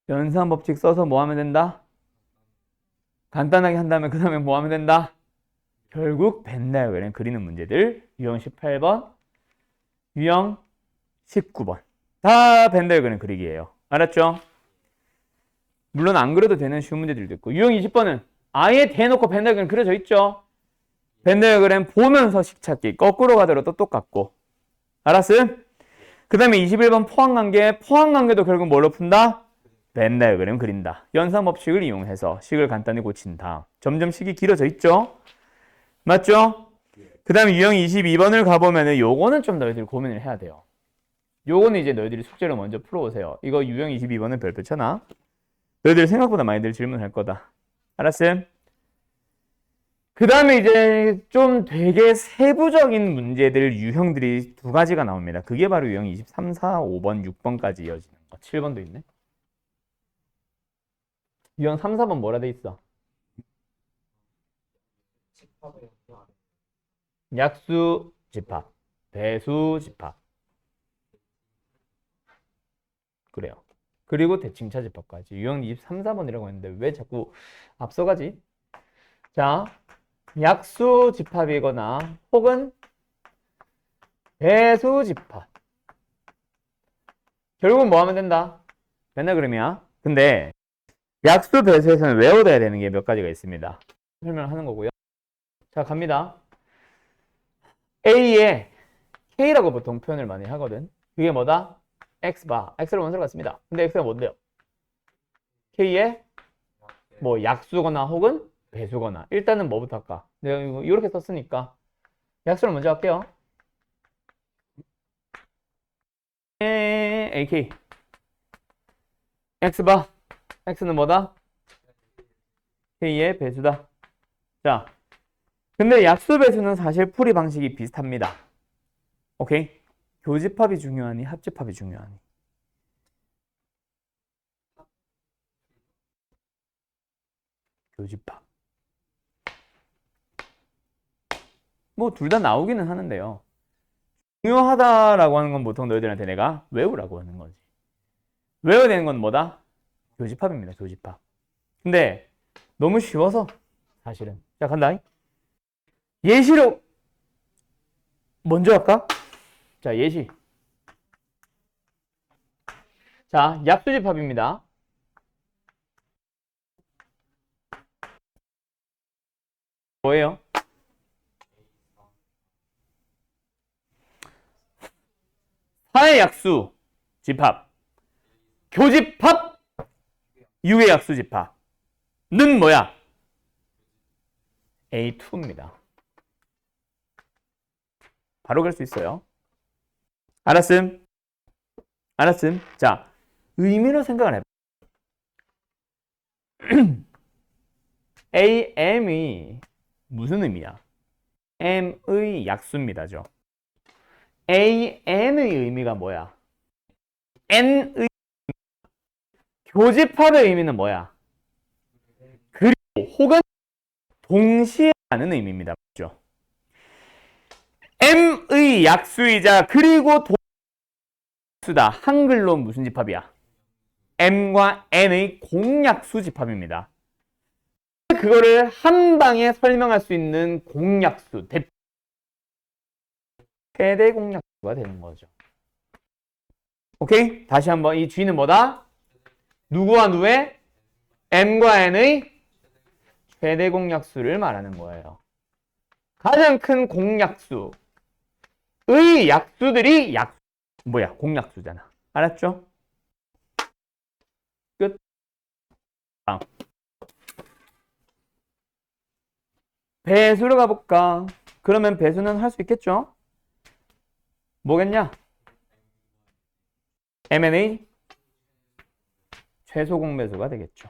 연산 법칙 써서 뭐 하면 된다? 간단하게 한 다음에 그 다음에 뭐 하면 된다? 결국 벤 다이어그램 그리는 문제들 유형 18번, 유형 19번 다 벤 다이어그램 그리기예요. 알았죠? 물론 안 그려도 되는 쉬운 문제들도 있고 유형 20번은 아예 대놓고 벤 다이어그램 그려져 있죠? 벤 다이어그램 보면서 식 찾기 거꾸로 가더라도 똑같고 알았음? 그 다음에 21번 포항관계 포항관계도 결국 뭘로 푼다? 벤 다이어그램 그린다. 연산 법칙을 이용해서 식을 간단히 고친 다음 점점 식이 길어져 있죠? 맞죠? 그 다음에 유형 22번을 가보면은 요거는 좀 너희들이 고민을 해야 돼요. 요거는 이제 너희들이 숙제로 먼저 풀어오세요. 이거 유형 22번은 별표 쳐놔. 너희들 생각보다 많이들 질문할 거다. 알았음? 그 다음에 이제 좀 되게 세부적인 문제들 유형들이 두 가지가 나옵니다. 그게 바로 유형 23, 4, 5번, 6번까지 이어지는 거. 7번도 있네. 유형 3, 4번 뭐라 돼 있어? 약수 집합, 배수 집합. 그래요. 그리고 대칭차 집합까지. 유형 23, 4번이라고 했는데 왜 자꾸 앞서가지? 자, 약수 집합이거나 혹은 배수 집합. 결국은 뭐 하면 된다? 맨날 그림이야. 근데 약수 배수에서는 외워둬야 되는 게 몇 가지가 있습니다. 설명하는 거고요. 자, 갑니다. A에 K라고 보통 표현을 많이 하거든. 그게 뭐다? X바. X를 원소로 씁니다. 근데 X가 뭔데요? K의 뭐 약수거나 혹은 배수거나. 일단은 뭐부터 할까? 내가 이거 이렇게 썼으니까 약수를 먼저 할게요. AK X바. X는 뭐다? K의 배수다. 자, 근데 약수 배수는 사실 풀이 방식이 비슷합니다. 오케이? 교집합이 중요하니 합집합이 중요하니? 교집합. 뭐 둘 다 나오기는 하는데요. 중요하다라고 하는 건 보통 너희들한테 내가 외우라고 하는 거지. 외워야 되는 건 뭐다? 교집합입니다. 교집합. 근데 너무 쉬워서 사실은. 자, 간다. 예시로 먼저 할까? 자, 예시. 자, 약수집합입니다. 뭐예요? 사의 약수 집합, 교집합, 유의 약수 집합은 뭐야? A2입니다. 바로 갈 수 있어요. 알았음? 알았음? 자, 의미로 생각을 해봐. AM이 무슨 의미야? M의 약수입니다죠. AN의 의미가 뭐야? N의 교집합의 의미는 뭐야? 그리고 혹은 동시에 하는 의미입니다. 맞죠? M의 약수이자 그리고 동수다. 한글로 무슨 집합이야? M과 N의 공약수 집합입니다. 그거를 한 방에 설명할 수 있는 공약수, 최대 공약수가 되는 거죠. 오케이? 다시 한번 이 G는 뭐다? 누구와 누구의? M과 N의 최대 공약수를 말하는 거예요. 가장 큰 공약수의 약수들이 공약수잖아. 알았죠? 끝. 다음. 배수로 가볼까? 그러면 배수는 할 수 있겠죠? 뭐겠냐? M&A 최소 공배수가 되겠죠.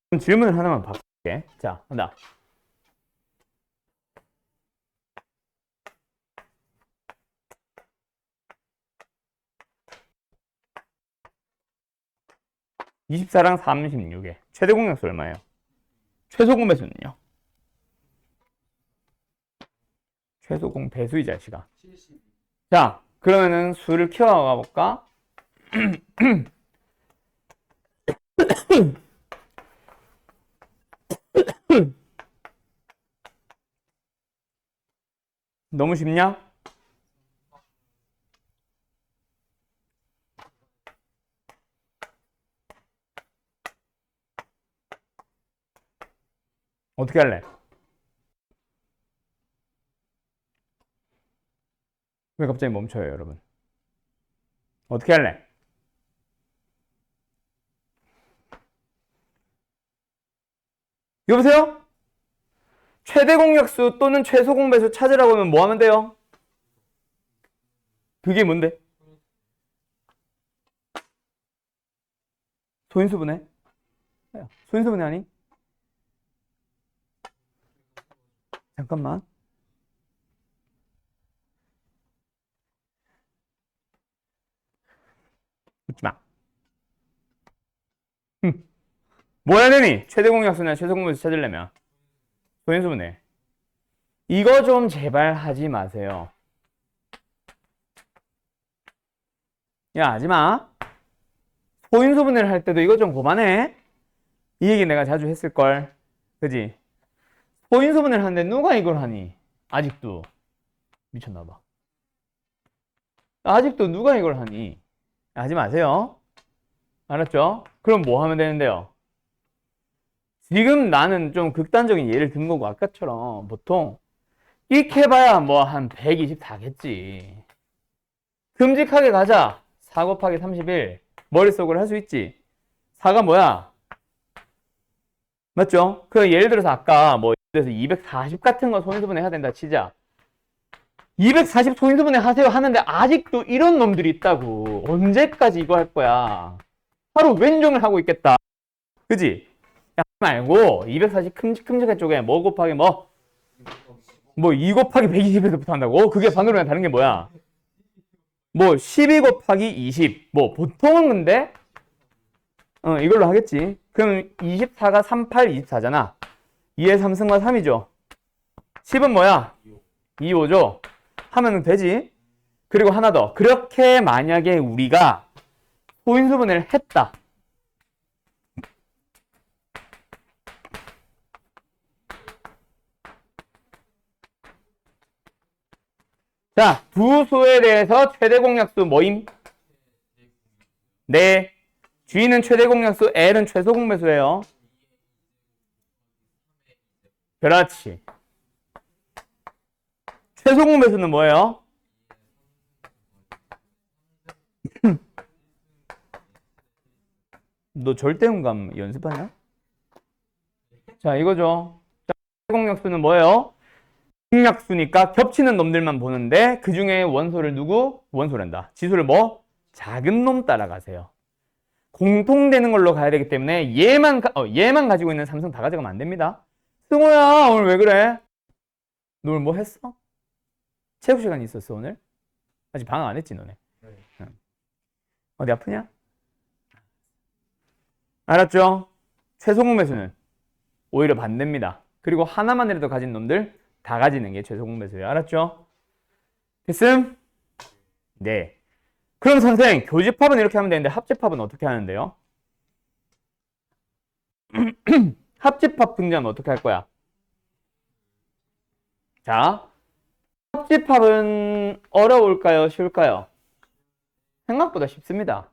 그럼 질문을 하나만 바꿀게. 자, 간다. (24랑 36에) 최대 공약수 얼마예요? 최소 공배수는요? 최소 공배수 이 자식아. 자, 그러면은 수를 키워가 볼까? 너무 쉽냐? 어떻게 할래? 왜 갑자기 멈춰요, 여러분? 어떻게 할래? 여보세요? 최대 공약수 또는 최소 공배수 찾으라고 하면 뭐 하면 돼요? 그게 뭔데? 소인수분해? 소인수분해 아니? 잠깐만. 웃지 마. 뭐 해야 되니? 최대 공약수나 최소 공배수 찾으려면 소인수분해. 이거 좀 제발 하지 마세요. 야, 하지 마. 소인수분해를 할 때도 이거 좀 그만해. 이 얘기 내가 자주 했을걸. 그지? 소인수분해를 하는데 누가 이걸 하니? 아직도. 미쳤나봐. 아직도 누가 이걸 하니? 하지 마세요. 알았죠? 그럼 뭐 하면 되는데요? 지금 나는 좀 극단적인 예를 든 거고, 아까처럼 보통 이렇게 해봐야 뭐 한 124겠지. 큼직하게 가자. 4 곱하기 31. 머릿속으로 할 수 있지. 4가 뭐야? 맞죠? 그 예를 들어서 아까 뭐 예를 들어서 240 같은 거 소인수분해 해야 된다 치자. 240 소인수분해 하세요 하는데 아직도 이런 놈들이 있다고. 언제까지 이거 할 거야? 하루 왼종일 하고 있겠다. 그지? 야, 말고 240 큼직큼직한 쪽에 뭐 곱하기 뭐 2 곱하기 120에서부터 한다고? 그게 반으로랑 다른 게 뭐야? 12 곱하기 20. 보통은 근데 이걸로 하겠지. 그럼 24가 38, 24잖아. 2의 3승과 3이죠. 10은 뭐야? 2, 5죠. 하면 되지. 그리고 하나 더. 그렇게 만약에 우리가 소인수분해를 했다. 자, 두 수에 대해서 최대 공약수 뭐임? 네. G는 최대 공약수, L은 최소 공배수예요. 그렇지. 최소 공배수는 뭐예요? 너 절대음감 연습하냐? 자, 이거죠. 자, 최대 공약수는 뭐예요? 공약수니까 겹치는 놈들만 보는데 그 중에 원소를 원소란다. 지수를 작은 놈 따라가세요. 공통되는 걸로 가야 되기 때문에 얘만 가지고 있는 삼성 다 가져가면 안 됩니다. 승호야, 오늘 왜 그래? 너 오늘 뭐 했어? 체육 시간 있었어, 오늘? 아직 방학 안 했지, 너네? 네. 응. 어디 아프냐? 알았죠? 최소 공배수는 오히려 반대입니다. 그리고 하나만이라도 가진 놈들 다 가지는 게 최소 공배수예요. 알았죠? 됐음? 네. 그럼 선생, 교집합은 이렇게 하면 되는데 합집합은 어떻게 하는데요? 합집합 등장하면 어떻게 할 거야? 자, 합집합은 어려울까요? 쉬울까요? 생각보다 쉽습니다.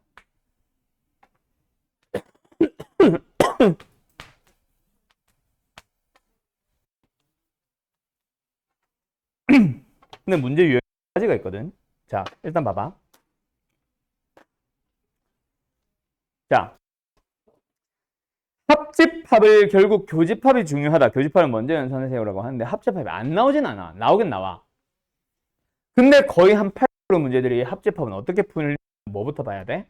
근데 문제 유형이 몇 가지가 있거든. 자, 일단 봐봐. 자, 합집합을 결국 교집합이 중요하다. 교집합을 먼저 연산하세요라고 하는데 합집합이 안 나오진 않아. 나오긴 나와. 근데 거의 한 80% 문제들이 합집합은 어떻게 푸는지 뭐부터 봐야 돼?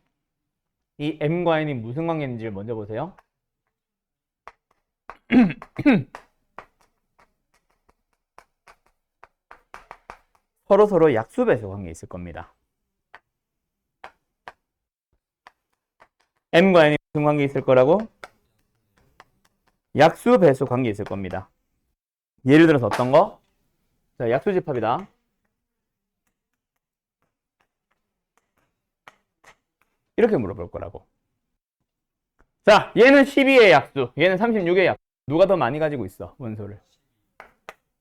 이 M과 N이 무슨 관계인지를 먼저 보세요. 서로 약수배수 관계 있을 겁니다. M과 N이 무슨 관계 있을 거라고? 약수배수 관계 있을 겁니다. 예를 들어서 어떤 거? 자, 약수집합이다. 이렇게 물어볼 거라고. 자, 얘는 12의 약수, 얘는 36의 약수. 누가 더 많이 가지고 있어, 원소를?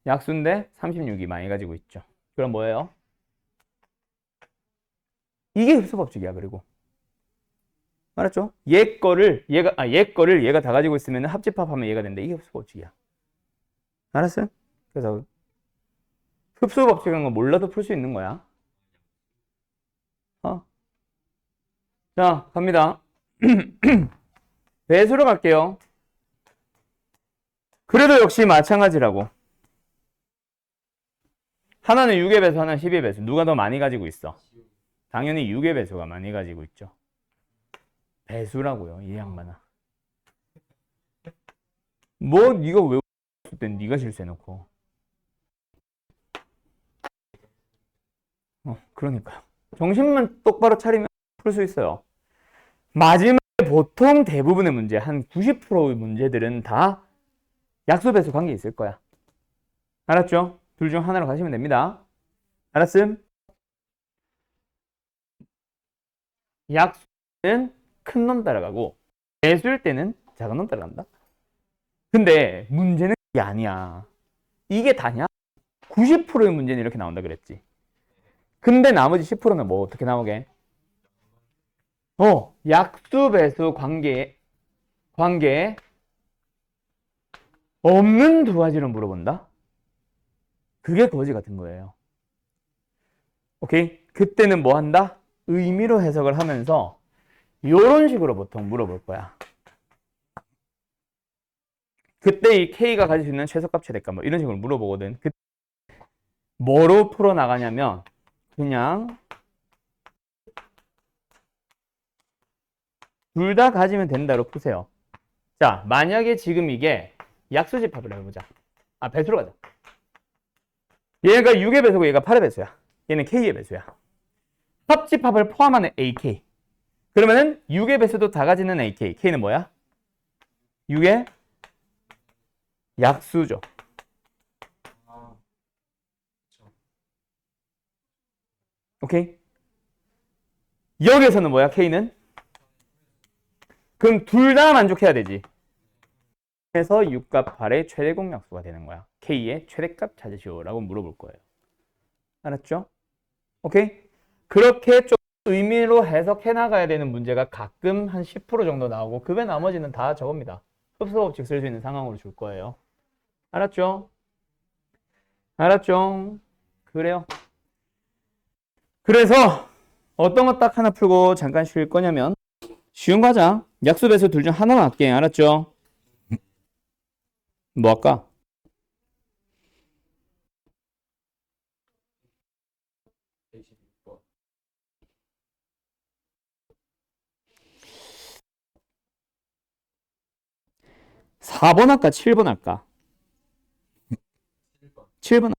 약수인데 36이 많이 가지고 있죠. 그럼 뭐예요? 이게 흡수법칙이야. 그리고 알았죠? 얘 거를 얘가 다 가지고 있으면 합집합하면 얘가 된다. 이게 흡수법칙이야. 알았어요? 그래서 흡수법칙인 거 몰라도 풀 수 있는 거야. 자, 갑니다. 배수로 갈게요. 그래도 역시 마찬가지라고. 하나는 6의 배수, 하나는 10의 배수. 누가 더 많이 가지고 있어? 당연히 6의 배수가 많이 가지고 있죠. 배수라고요, 이 양반아. 네가 왜 했을 땐 네가 실수해놓고. 그러니까요. 정신만 똑바로 차리면 풀 수 있어요. 마지막에 보통 대부분의 문제, 한 90%의 문제들은 다 약수 배수 관계 있을 거야. 알았죠? 둘 중 하나로 가시면 됩니다. 알았음? 약수는 큰 놈 따라가고 배수일 때는 작은 놈 따라간다. 근데 문제는 이게 아니야. 이게 다냐? 90%의 문제는 이렇게 나온다 그랬지. 근데 나머지 10%는 뭐 어떻게 나오게? 약수 배수 관계에 없는 두 가지를 물어본다? 그게 거지 같은 거예요. 오케이? 그때는 뭐 한다? 의미로 해석을 하면서 이런 식으로 보통 물어볼 거야. 그때 이 K가 가질 수 있는 최소값 최대값 뭐 이런 식으로 물어보거든. 뭐로 풀어나가냐면 그냥 둘 다 가지면 된다로 푸세요. 자, 만약에 지금 이게 약수집합을 해보자. 아, 배수로 가자. 얘가 6의 배수고 얘가 8의 배수야. 얘는 K의 배수야. 합집합을 포함하는 AK. 그러면은 6의 배수도 다 가지는 AK. K는 뭐야? 6의 약수죠. 오케이? 여기에서는 뭐야? K는? 그럼 둘 다 만족해야 되지. 그래서 6과 8의 최대 공약수가 되는 거야. K의 최대값 찾으시오 라고 물어볼 거예요. 알았죠? 오케이? 그렇게 좀 의미로 해석해 나가야 되는 문제가 가끔 한 10% 정도 나오고 그 외 나머지는 다 저겁니다. 흡수 법칙 쓸 수 있는 상황으로 줄 거예요. 알았죠? 알았죠? 그래요. 그래서 어떤 거 딱 하나 풀고 잠깐 쉴 거냐면 쉬운 거 하자. 약수 배수 둘 중 하나만 할게. 알았죠? 뭐 할까? 4번 할까? 7번 할까? 7번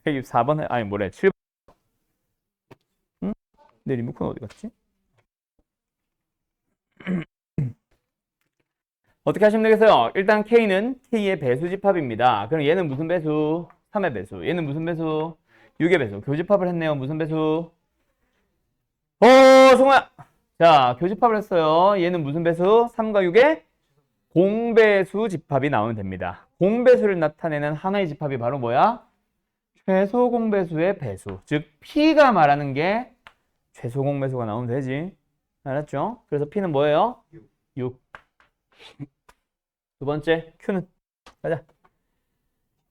4번 아니 뭐래 7번 응? 내 리모컨 어디 갔지? 어떻게 하시면 되겠어요? 일단 K는 K의 배수 집합입니다. 그럼 얘는 무슨 배수? 3의 배수. 얘는 무슨 배수? 6의 배수. 교집합을 했네요. 무슨 배수? 승호야! 자, 교집합을 했어요. 얘는 무슨 배수? 3과 6의 공배수 집합이 나오면 됩니다. 공배수를 나타내는 하나의 집합이 바로 뭐야? 최소 공배수의 배수. 즉, P가 말하는 게 최소 공배수가 나오면 되지. 알았죠? 그래서 P는 뭐예요? 6. 두 번째, Q는? 가자.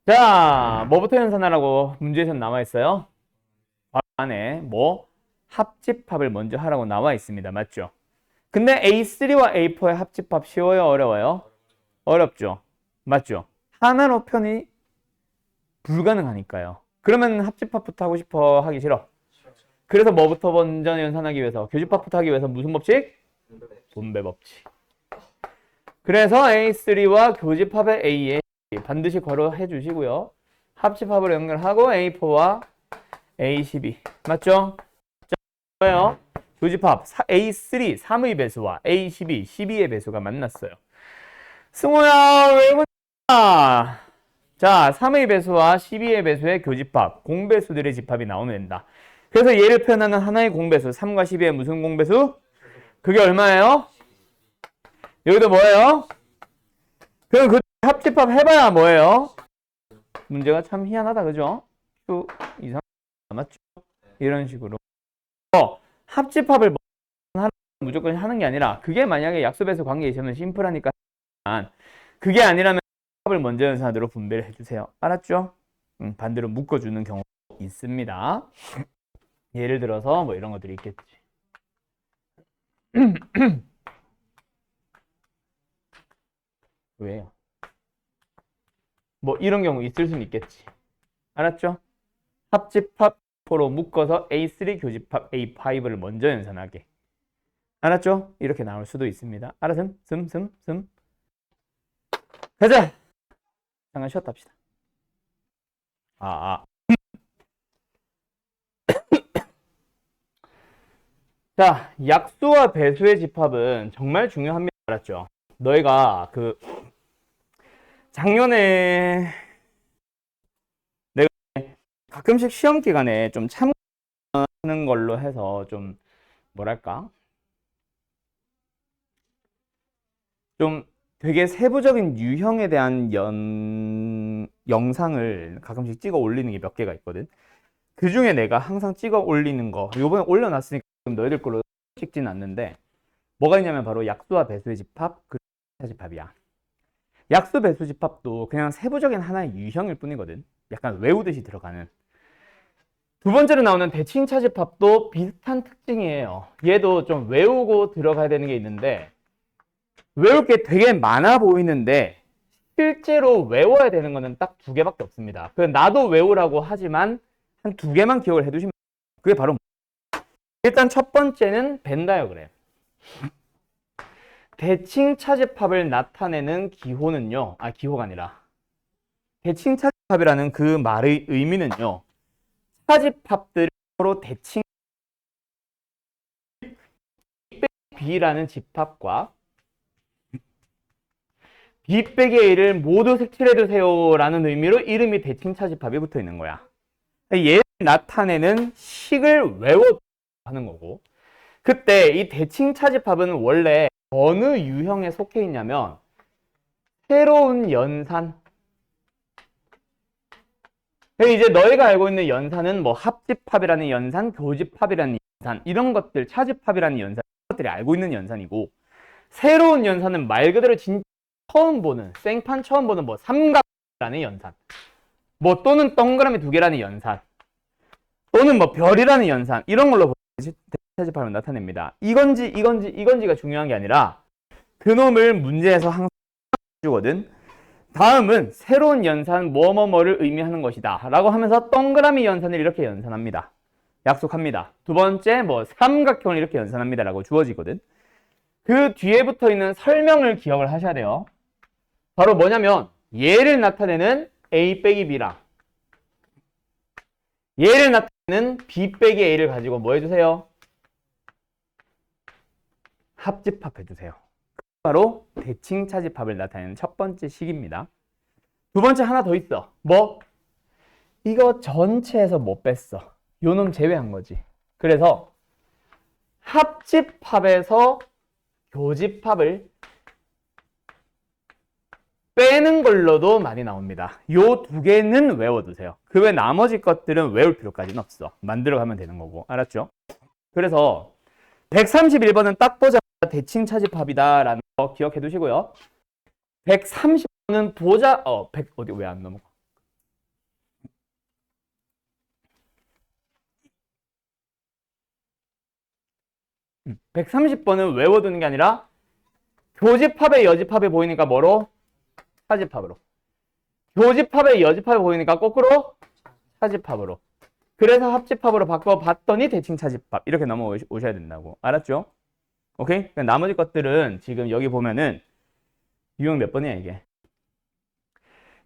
자, 뭐부터 연산하라고 문제에서 나와 있어요? 안에 뭐? 합집합을 먼저 하라고 나와 있습니다. 맞죠? 근데 A3와 A4의 합집합 쉬워요? 어려워요? 어렵죠? 맞죠? 하나로 편이 불가능하니까요. 그러면 합집합부터 하고 싶어? 하기 싫어? 그래서 뭐부터 먼저 연산하기 위해서? 교집합부터 하기 위해서 무슨 법칙? 분배 법칙. 그래서 A3와 교집합의 A에 반드시 괄호해 주시고요. 합집합으로 연결하고 A4와 A12. 맞죠? 자, 뭐예요? 교집합 A3, 3의 배수와 A12, 12의 배수가 만났어요. 승호야, 왜 그러냐? 자, 3의 배수와 12의 배수의 교집합, 공배수들의 집합이 나오면 된다. 그래서 얘를 표현하는 하나의 공배수, 3과 12의 무슨 공배수? 그게 얼마예요? 여기도 뭐예요? 그럼 그 합집합 해봐야 뭐예요? 문제가 참 희한하다, 그죠? Q 이상 맞죠? 이런 식으로 합집합을 무조건 하는 게 아니라 그게 만약에 약수배수 관계에 있으면 심플하니까 그게 아니라면 합을 먼저 연산하도록 분배를 해주세요. 알았죠? 반대로 묶어주는 경우가 있습니다. 예를 들어서 뭐 이런 것들이 있겠지. 왜요? 뭐 이런 경우 있을 수는 있겠지. 알았죠? 합집합으로 묶어서 A3 교집합 A5를 먼저 연산하게. 알았죠? 이렇게 나올 수도 있습니다. 알았음? 슴. 가자! 잠깐 쉬었다 합시다. 자, 약수와 배수의 집합은 정말 중요합니다. 알았죠? 너희가 작년에 내가 가끔씩 시험 기간에 좀 참고하는 걸로 해서 좀 뭐랄까? 좀 되게 세부적인 유형에 대한 영상을 가끔씩 찍어 올리는 게 몇 개가 있거든. 그 중에 내가 항상 찍어 올리는 거, 요번에 올려놨으니까 너희들 걸로 찍지는 않는데, 뭐가 있냐면 바로 약수와 배수의 집합, 집합이야. 약수 배수 집합도 그냥 세부적인 하나의 유형일 뿐이거든. 약간 외우듯이 들어가는. 두 번째로 나오는 대칭차 집합도 비슷한 특징이에요. 얘도 좀 외우고 들어가야 되는 게 있는데, 외울 게 되게 많아 보이는데 실제로 외워야 되는 거는 딱 두 개밖에 없습니다. 그 나도 외우라고 하지만 한 두 개만 기억을 해두시면 돼요. 그게 바로 일단 첫 번째는 벤 다이어그램. 대칭 차집합을 나타내는 기호는요. 기호가 아니라 대칭 차집합이라는 그 말의 의미는요. 차집합들을 서로 대칭 B라는 집합과 B 빼기 A를 모두 색칠해주세요 라는 의미로 이름이 대칭 차집합이 붙어 있는 거야. 얘를 나타내는 식을 외워 하는 거고, 그때 이 대칭 차집합은 원래 어느 유형에 속해 있냐면 새로운 연산. 이제 너희가 알고 있는 연산은 뭐 합집합이라는 연산, 교집합이라는 연산, 이런 것들, 차집합이라는 연산, 이런 것들이 알고 있는 연산이고, 새로운 연산은 말 그대로 진짜 처음 보는, 생판 처음 보는 뭐 삼각이라는 연산, 뭐 또는 동그라미 두 개라는 연산, 또는 뭐 별이라는 연산, 이런 걸로 차집합을 나타냅니다. 이건지가 중요한 게 아니라 그놈을 문제에서 항상 주거든. 다음은 새로운 연산 뭐뭐뭐를 의미하는 것이다 라고 하면서 동그라미 연산을 이렇게 연산합니다. 약속합니다. 두 번째 뭐 삼각형을 이렇게 연산합니다 라고 주어지거든. 그 뒤에 붙어 있는 설명을 기억을 하셔야 돼요. 바로 뭐냐면 얘를 나타내는 A 빼기 B랑 얘를 나타내는 B 빼기 A를 가지고 뭐 해주세요? 합집합 해주세요. 바로 대칭 차집합을 나타내는 첫 번째 식입니다. 두 번째 하나 더 있어. 뭐? 이거 전체에서 못 뺐어. 요놈 제외한 거지. 그래서 합집합에서 교집합을 빼는 걸로도 많이 나옵니다. 요 두 개는 외워두세요. 그 외 나머지 것들은 외울 필요까지는 없어. 만들어가면 되는 거고. 알았죠? 그래서 131번은 딱 보자마자 대칭 차집합이다라는 거 기억해 두시고요. 130번은 어디 왜 안 넘어가? 130번은 외워두는 게 아니라 교집합에 여집합이 보이니까 뭐로? 차집합으로. 교집합에 여집합이 보이니까 거꾸로 차집합으로. 그래서 합집합으로 바꿔봤더니 대칭 차집합. 이렇게 넘어오셔야 된다고. 알았죠? 오케이? 나머지 것들은 지금 여기 보면은 유형 몇 번이야 이게?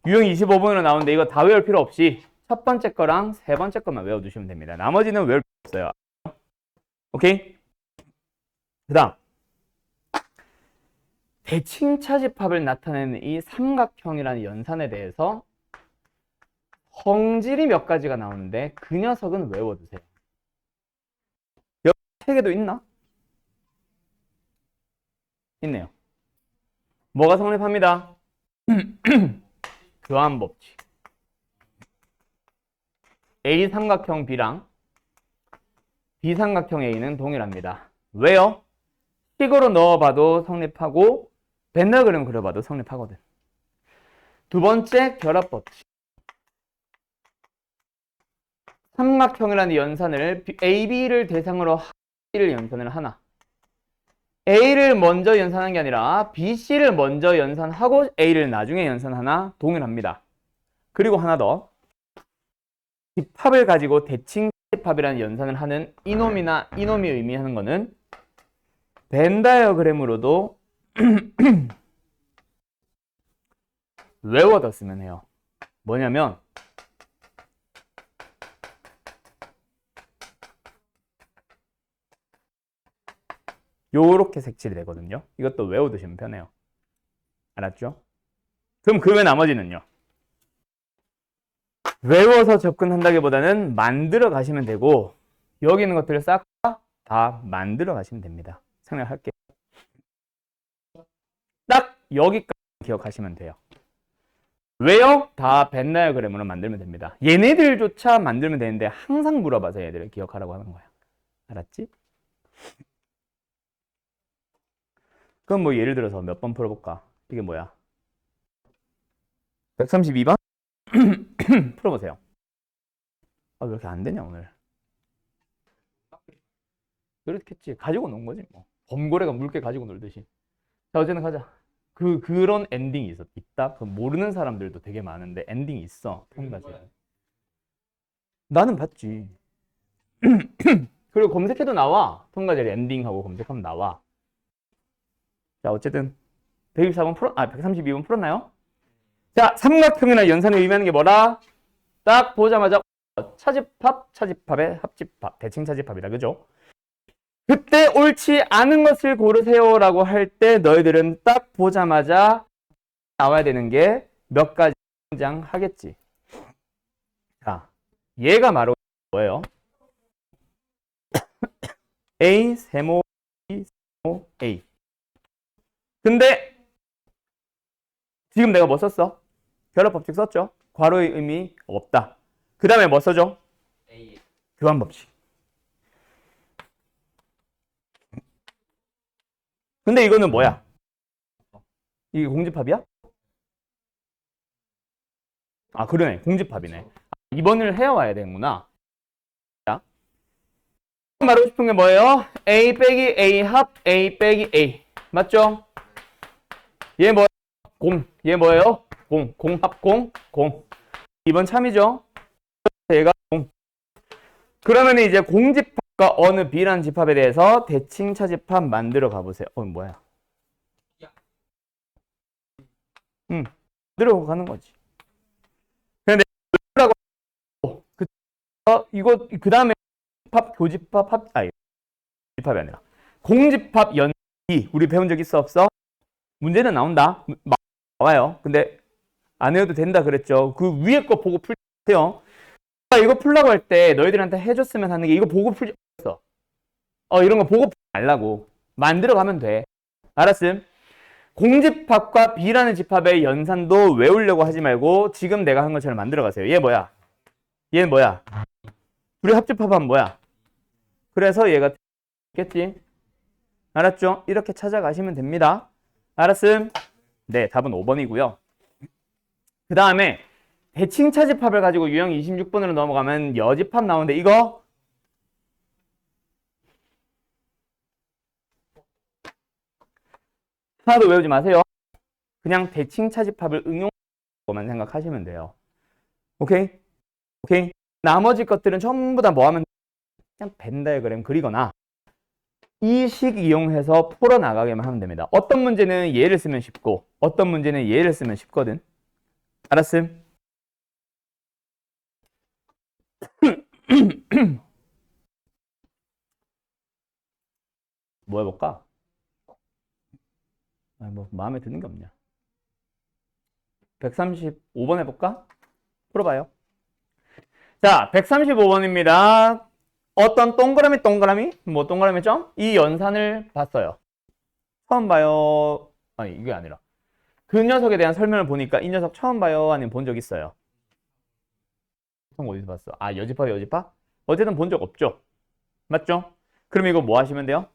유형 25번으로 나오는데 이거 다 외울 필요 없이 첫 번째 거랑 세 번째 것만 외워두시면 됩니다. 나머지는 외울 필요 없어요. 오케이? 그 다음 대칭 차집합을 나타내는 이 삼각형이라는 연산에 대해서 성질이 몇 가지가 나오는데 그 녀석은 외워두세요. 여기 책에도 있나? 있네요. 뭐가 성립합니다? 교환법칙. A 삼각형 B랑 B 삼각형 A는 동일합니다. 왜요? 식으로 넣어봐도 성립하고 벤다그램 그려봐도 성립하거든. 두 번째 결합법칙. 삼각형이라는 연산을 AB를 대상으로 B를 연산을 하나. A를 먼저 연산한 게 아니라 BC를 먼저 연산하고 A를 나중에 연산하나 동일합니다. 그리고 하나 더. 집합을 가지고 대칭 집합이라는 연산을 하는 이놈이나 이놈이 의미하는 거는 벤 다이어그램으로도 외워뒀으면 해요. 뭐냐면 요렇게 색칠이 되거든요. 이것도 외워두시면 편해요. 알았죠? 그럼 그 외 나머지는요. 외워서 접근한다기보다는 만들어 가시면 되고 여기 있는 것들을 싹 다 만들어 가시면 됩니다. 생략할게요. 딱 여기까지 기억하시면 돼요. 왜요? 다 벤 다이어그램으로 만들면 됩니다. 얘네들조차 만들면 되는데 항상 물어봐서 얘들을 기억하라고 하는 거야. 알았지? 그럼 뭐 예를 들어서 몇 번 풀어볼까? 이게 뭐야? 132번? 풀어보세요. 왜 이렇게 안 되냐 오늘? 그렇겠지. 가지고 논 거지 뭐. 범고래가 물개 가지고 놀듯이. 자 어제는 가자. 그런 엔딩이 있다. 그 모르는 사람들도 되게 많은데 엔딩이 있어. 통과제는. 나는 봤지. 그리고 검색해도 나와. 통과제를 엔딩하고 검색하면 나와. 자, 어쨌든 124번 132번 풀었나요? 자, 삼각형이나 연산을 의미하는 게 뭐라? 딱 보자마자 차집합의 합집합, 대칭 차집합이다. 그죠? 그때 옳지 않은 것을 고르세요라고 할 때 너희들은 딱 보자마자 나와야 되는 게 몇 가지 등장하겠지. 자, 얘가 바로 뭐예요? A, 세모, B, 세모, A. 근데 지금 내가 뭐 썼어? 결합법칙 썼죠? 괄호의 의미 없다. 그 다음에 뭐 써줘? A. 교환법칙. 근데 이거는 뭐야? 이게 공집합이야? 아, 그러네. 공집합이네. 2번을 해와야 되는구나. 자, 말하고 싶은 게 뭐예요? A 빼기 A 합 A 빼기 A. 맞죠? 얘 뭐예요? 공. 얘 뭐예요? 공. 공합 공. 공. 2번 참이죠? 얘가 공. 그러면 이제 공집합과 어느 B라는 집합에 대해서 대칭 차집합 만들어 가보세요. 뭐야? 만들어 가는 거지. 근데 이거 그 다음에 교집합 집합이 아니라 공집합 연기 우리 배운 적 있어 없어? 문제는 나온다. 나와요. 근데 안 해도 된다 그랬죠. 그 위에 거 보고 풀세요. 이거 풀라고 할 때 너희들한테 해줬으면 하는 게 이거 보고 풀지 없어. 이런 거 보고 풀지 말라고. 만들어 가면 돼. 알았음? 공집합과 B라는 집합의 연산도 외우려고 하지 말고 지금 내가 한 것처럼 만들어 가세요. 얘 뭐야? 얘 뭐야? 둘이 합집합하면 뭐야? 그래서 얘가 있겠지? 알았죠? 이렇게 찾아가시면 됩니다. 알았음? 네, 답은 5번이고요. 그 다음에 대칭 차집합을 가지고 유형 26번으로 넘어가면 여집합 나오는데 이거 하나도 외우지 마세요. 그냥 대칭 차집합을 응용한 것만 생각하시면 돼요. 오케이? 오케이? 나머지 것들은 전부 다 뭐 하면 그냥 벤 다이어그램 그리거나 이 식 이용해서 풀어나가게만 하면 됩니다. 어떤 문제는 얘를 쓰면 쉽고 어떤 문제는 얘를 쓰면 쉽거든. 알았음? 뭐 해볼까? 뭐 마음에 드는 게 없냐? 135번 해볼까? 풀어봐요. 자, 135번입니다. 어떤 동그라미 뭐 동그라미 점? 이 연산을 봤어요. 처음 봐요. 아니 이게 아니라 그 녀석에 대한 설명을 보니까 이 녀석 처음 봐요 아니면 본 적 있어요? 어디서 봤어? 아, 여집합 여집합? 어쨌든 본 적 없죠? 맞죠? 그럼 이거 뭐 하시면 돼요?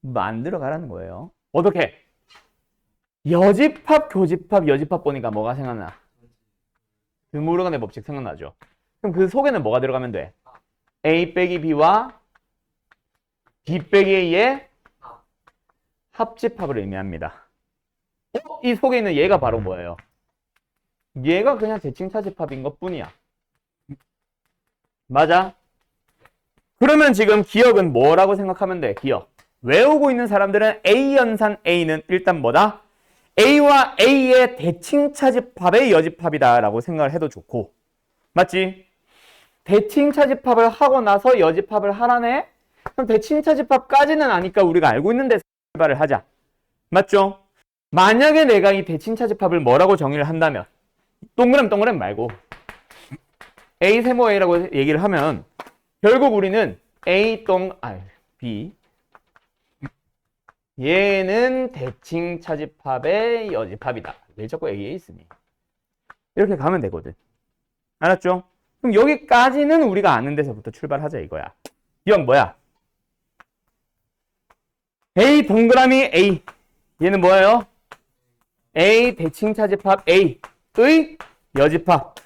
만들어 가라는 거예요. 어떻게? 여집합, 교집합, 여집합 보니까 뭐가 생각나? 드무르간의 법칙 생각나죠? 그럼 그 속에는 뭐가 들어가면 돼? A 빼기 B와 B 빼기 A의 합집합을 의미합니다. 이 속에 있는 얘가 바로 뭐예요? 얘가 그냥 대칭 차집합인 것 뿐이야. 맞아? 그러면 지금 기억은 뭐라고 생각하면 돼? 기억. 외우고 있는 사람들은 A 연산 A는 일단 뭐다? A와 A의 대칭 차집합의 여집합이다 라고 생각을 해도 좋고, 맞지? 대칭 차집합을 하고 나서 여집합을 하라네? 그럼 대칭 차집합까지는 아니까 우리가 알고 있는 데서 출발을 하자. 맞죠? 만약에 내가 이 대칭 차집합을 뭐라고 정의를 한다면 동그라미 말고 A 세모 A라고 얘기를 하면 결국 우리는 B 얘는 대칭 차집합의 여집합이다. 왜 자꾸 A에 있으니? 이렇게 가면 되거든. 알았죠? 그럼 여기까지는 우리가 아는 데서부터 출발하자 이거야. 이건 뭐야? A 동그라미 A. 얘는 뭐예요? A 대칭 차집합 A의 여집합.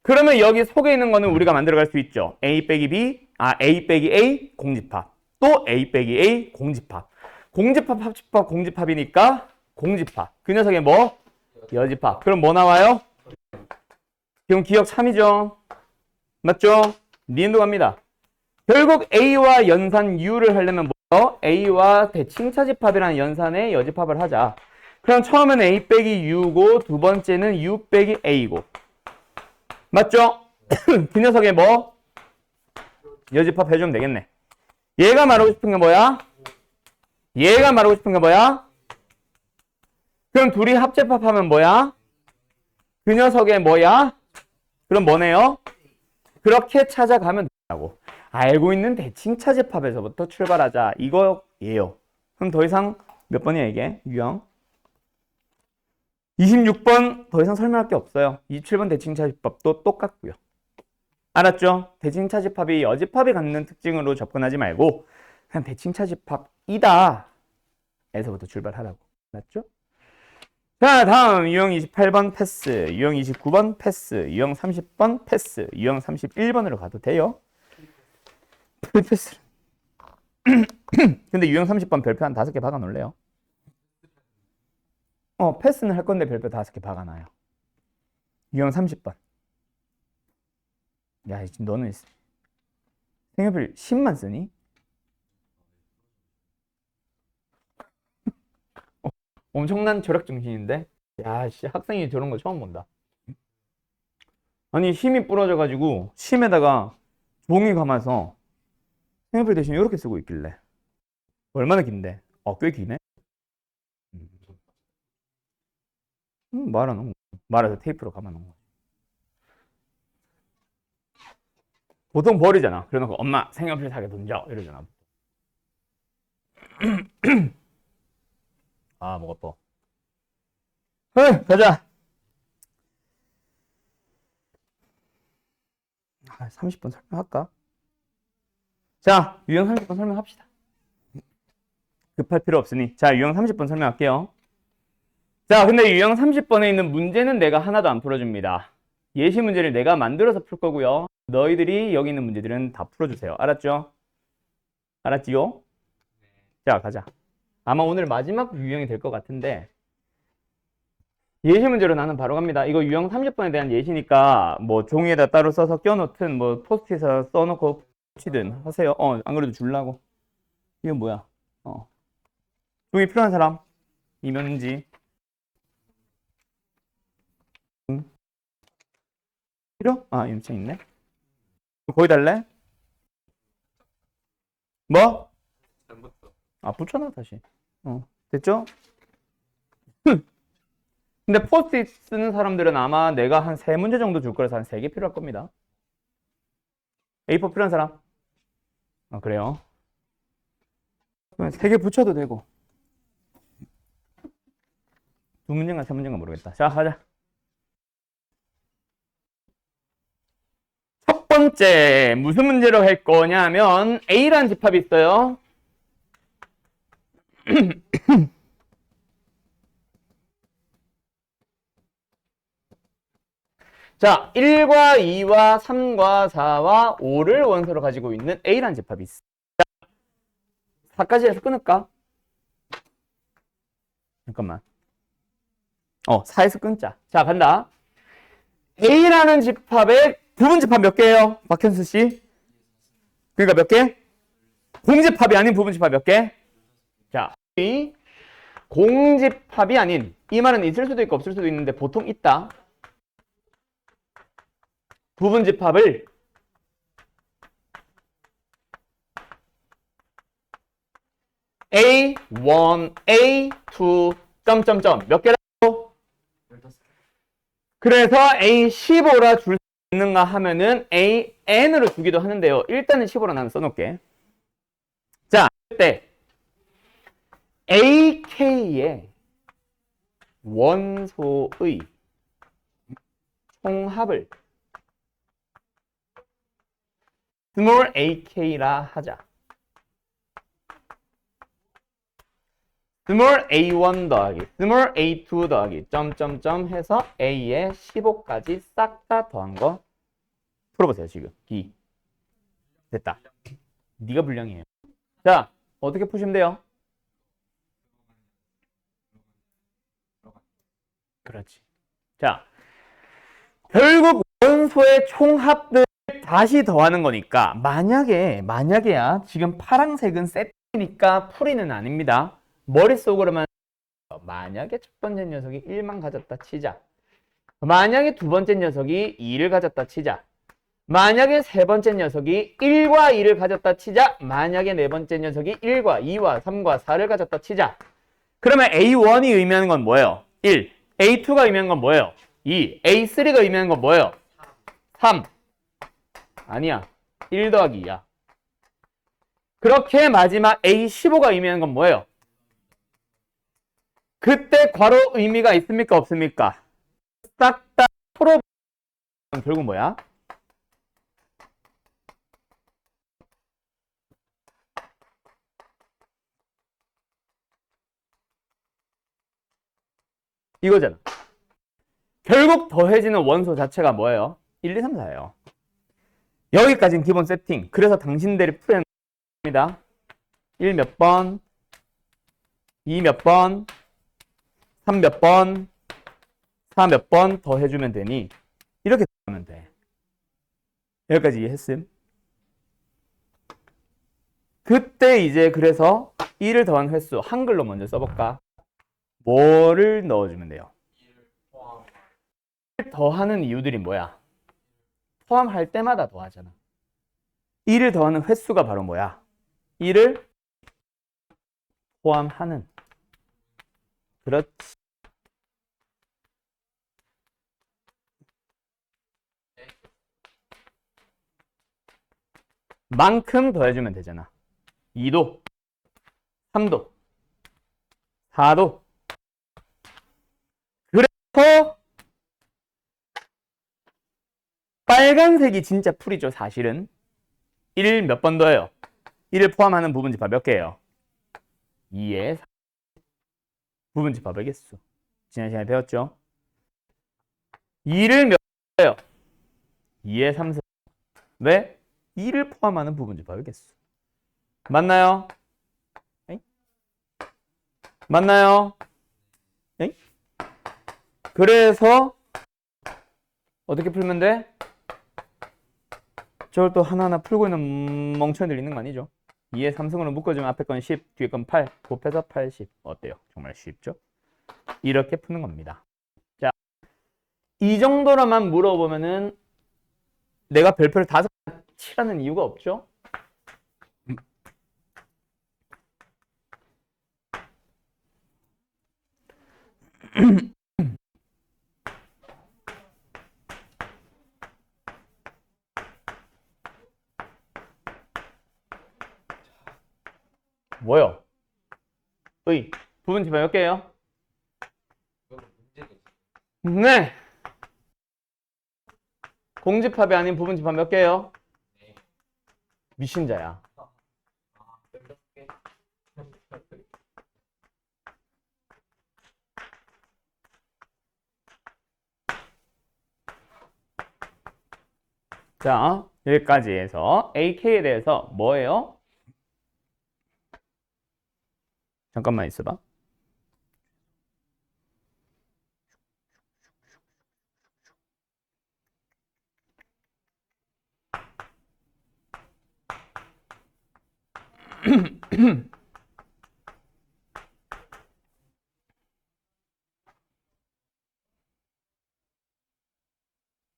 그러면 여기 속에 있는 거는 우리가 만들어갈 수 있죠. A 빼기 B, A 빼기 A 공집합. 또 A 빼기 A 공집합. 공집합, 합집합, 공집합이니까 공집합. 그 녀석의 뭐? 여집합. 그럼 뭐 나와요? 지금 기억 3이죠? 맞죠? 니은도 갑니다. 결국 A와 연산 U를 하려면 뭐요? A와 대칭차집합이라는 연산의 여집합을 하자. 그럼 처음에는 A 빼기 U고 두 번째는 U 빼기 A고. 맞죠? 그 녀석의 뭐? 여집합 해주면 되겠네. 얘가 말하고 싶은 게 뭐야? 얘가 말하고 싶은 게 뭐야? 그럼 둘이 합집합하면 뭐야? 그 녀석의 뭐야? 그럼 뭐네요? 그렇게 찾아가면 된다고. 알고 있는 대칭차집합에서부터 출발하자. 이거예요. 그럼 더 이상 몇 번이야 이게? 유형? 26번 더 이상 설명할 게 없어요. 27번 대칭차집합도 똑같고요. 알았죠? 대칭차집합이 여집합이 갖는 특징으로 접근하지 말고 그냥 대칭차집합이다 에서부터 출발하라고. 맞죠? 자, 다음 유형 28번 패스, 유형 29번 패스, 유형 30번 패스, 유형 31번으로 가도 돼요. 패스. 근데 유형 30번 별표 한 5개 박아 놓을래요? 패스는 할 건데 별표 5개 박아 놔요. 유형 30번. 야, 지금 너는 생일별 10만 쓰니? 엄청난 절약 정신인데? 야, 씨, 학생이 저런 거 처음 본다. 아니, 힘이 부러져가지고, 심에다가 종이 감아서 생일별 대신 이렇게 쓰고 있길래. 얼마나 긴데? 꽤 기네? 말아놓은 거. 말아서 테이프로 감아놓은 거. 보통 버리잖아. 그래놓고 엄마 생일별 사게 돈 줘. 이러잖아. 아, 목 아파. 가자. 30번 설명할까? 자, 유형 30번 설명합시다. 급할 필요 없으니. 자, 유형 30번 설명할게요. 자, 근데 유형 30번에 있는 문제는 내가 하나도 안 풀어줍니다. 예시 문제를 내가 만들어서 풀 거고요. 너희들이 여기 있는 문제들은 다 풀어주세요. 알았죠? 알았지요? 자, 가자. 아마 오늘 마지막 유형이 될 것 같은데 예시 문제로 나는 바로 갑니다. 이거 유형 30번에 대한 예시니까 뭐 종이에다 따로 써서 껴놓든 뭐 포스트잇에 써놓고 붙이든 하세요. 안 그래도 줄라고. 이건 뭐야? 종이 필요한 사람? 이면지. 필요? 임청 있네. 거기 달래? 뭐? 붙여놔 다시. 됐죠? 근데 포스트잇 쓰는 사람들은 아마 내가 한 3문제 정도 줄 거라서 한 3개 필요할 겁니다. A4 필요한 사람? 그래요? 3개 붙여도 되고. 2문제인가 3문제인가 모르겠다. 자, 가자. 첫 번째, 무슨 문제로 할 거냐면 A라는 집합이 있어요. 자, 1과 2와 3과 4와 5를 원소로 가지고 있는 A라는 집합이 있어. 자, 4까지 해서 끊을까? 잠깐만. 4에서 끊자. 자, 간다. A라는 집합의 부분집합 몇 개예요? 박현수 씨? 그러니까 몇 개? 공집합이 아닌 부분집합 몇 개? 자, 공집합이 아닌, 이 말은 있을 수도 있고 없을 수도 있는데 보통 있다. 부분집합을 A1, A2, 점점점 몇 개라고? 그래서 A15라 줄 수 있는가 하면은 AN으로 주기도 하는데요. 일단은 15로 나는 써놓을게. 자, 그때 AK의 원소의 총합을 small ak라 하자. small a1 더하기 small a2 더하기 점점점 해서 a에 15까지 싹 다 더한 거 풀어보세요. 지금 B 됐다. 네가 불량이에요. 자, 어떻게 푸시면 돼요? 그렇지. 자, 결국 원소의 총합을 다시 더하는 거니까 만약에야 지금 파란색은 세트니까 풀이는 아닙니다. 머릿속으로만 만약에 첫 번째 녀석이 1만 가졌다 치자. 만약에 두 번째 녀석이 2를 가졌다 치자. 만약에 세 번째 녀석이 1과 2를 가졌다 치자. 만약에 네 번째 녀석이 1과 2와 3과 4를 가졌다 치자. 그러면 A1이 의미하는 건 뭐예요? 1. A2가 의미하는 건 뭐예요? 2. A3가 의미하는 건 뭐예요? 3. 아니야. 1 더하기 2야. 그렇게 마지막 A15가 의미하는 건 뭐예요? 그때 괄호 의미가 있습니까? 없습니까? 싹 다 풀어보면 결국 뭐야? 이거잖아. 결국 더해지는 원소 자체가 뭐예요? 1, 2, 3, 4예요. 여기까지는 기본 세팅. 그래서 당신들이 풀어내는 겁니다. 1 몇 번, 2 몇 번, 3 몇 번, 4 몇 번 더 해주면 되니 이렇게 하면 돼. 여기까지 이해했음? 그때 이제 그래서 1을 더한 횟수 한글로 먼저 써볼까? 뭐를 넣어주면 돼요? 더하는 이유들이 뭐야? 포함할 때마다 더하잖아. 1을 더하는 횟수가 바로 뭐야? 1을 포함하는. 그렇지. 만큼 더해주면 되잖아. 2도, 3도, 4도. 그래서 빨간색이 진짜 풀이죠, 사실은. 1 몇 번 더해요? 1을 포함하는 부분집합 몇 개예요? 2의 부분집합의 개수. 지난 시간에 배웠죠? 2를 몇 번 더해요? 2의 3승. 왜? 2를 포함하는 부분집합의 개수. 맞나요? 에이? 맞나요? 에이? 그래서 어떻게 풀면 돼? 저걸 또 하나하나 풀고 있는 멍청이들 있는 거 아니죠? 2의 3승으로 묶어주면 앞에 건 10, 뒤에 건 8, 곱해서 80. 어때요? 정말 쉽죠? 이렇게 푸는 겁니다. 자, 이 정도로만 물어보면은 내가 별표를 5개 치라는 이유가 없죠? 뭐요? 부분집합 몇 개예요? 네. 공집합이 아닌 부분집합 몇 개예요? 미신자야. 자, 여기까지 해서 AK에 대해서 뭐예요? 잠깐만 있어봐.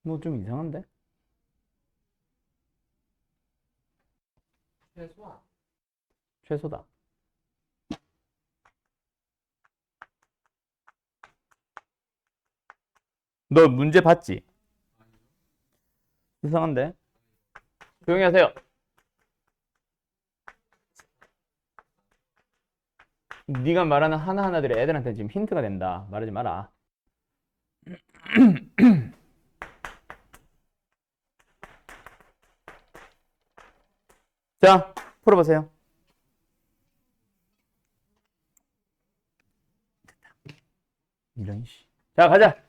뭐 좀 이상한데? 최소다. 너 문제 봤지? 이상한데? 조용히 하세요. 네가 말하는 하나하나들이 애들한테 지금 힌트가 된다. 말하지 마라. 자, 풀어보세요. 이런 씨. 자, 가자.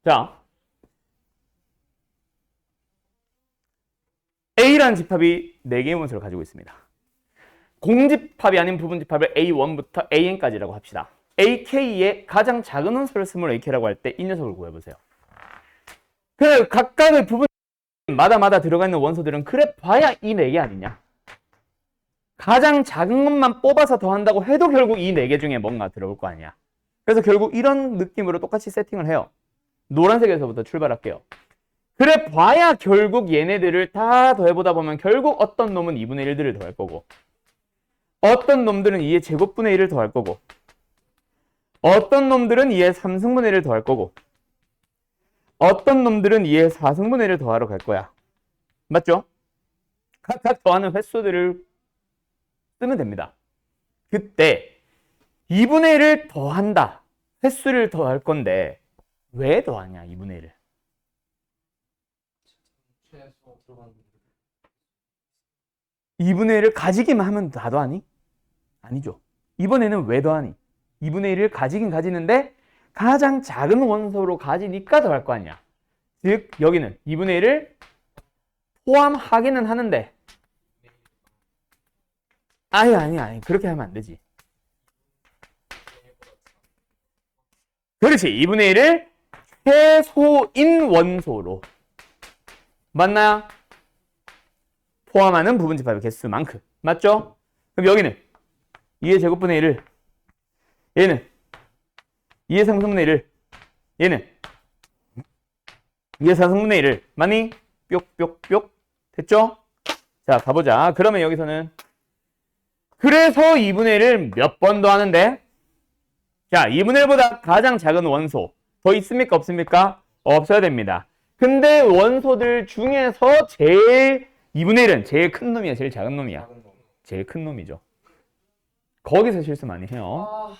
자, A라는 A라는 집합이 4개의 원소를 가지고 있습니다. 공집합이 아닌 부분집합을 A1부터 AN까지라고 합시다. AK의 가장 작은 원소를 스몰 AK라고 할 때 이 녀석을 구해보세요. 그래, 각각의 부분마다 들어가 있는 원소들은 그래 봐야 이 4개 아니냐. 가장 작은 것만 뽑아서 더한다고 해도 결국 이 4개 중에 뭔가 들어올 거 아니야. 그래서 결국 이런 느낌으로 똑같이 세팅을 해요. 노란색에서부터 출발할게요. 그래 봐야 결국 얘네들을 다 더해보다 보면 결국 어떤 놈은 2분의 1들을 더할 거고, 어떤 놈들은 2의 제곱분의 1을 더할 거고, 어떤 놈들은 2의 3승분의 1을 더할 거고, 어떤 놈들은 2의 4승분의 1을 더하러 갈 거야. 맞죠? 각각 더하는 횟수들을 쓰면 됩니다. 그때 2분의 1을 더한다. 횟수를 더할 건데 왜 더하냐 2분의 1을. 최소 들어가는 2분의 1을 가지기만 하면 다 더하니? 아니죠. 이번에는 왜 더하니? 2분의 1을 가지긴 가지는데 가장 작은 원소로 가지니까 더할 거 아니야. 즉 여기는 2분의 1을 포함하기는 하는데 아니 그렇게 하면 안 되지. 그렇지. 2분의 1을 최소인 원소로 맞나요? 포함하는 부분집합의 개수만큼. 맞죠? 그럼 여기는 2의 제곱분의 1을, 얘는 2의 상승분의 1을, 얘는 2의 4승분의 1을 맞니? 뾱뾱뾱 됐죠? 자 가보자. 그러면 여기서는 그래서 2분의 1을 몇 번 더하는데, 자 2분의 1보다 가장 작은 원소 더 있습니까 없습니까? 없어야 됩니다. 근데 원소들 중에서 제일 2분의 1은 제일 큰 놈이야 제일 작은 놈이야? 작은 거. 제일 큰 놈이죠. 거기서 실수 많이 해요.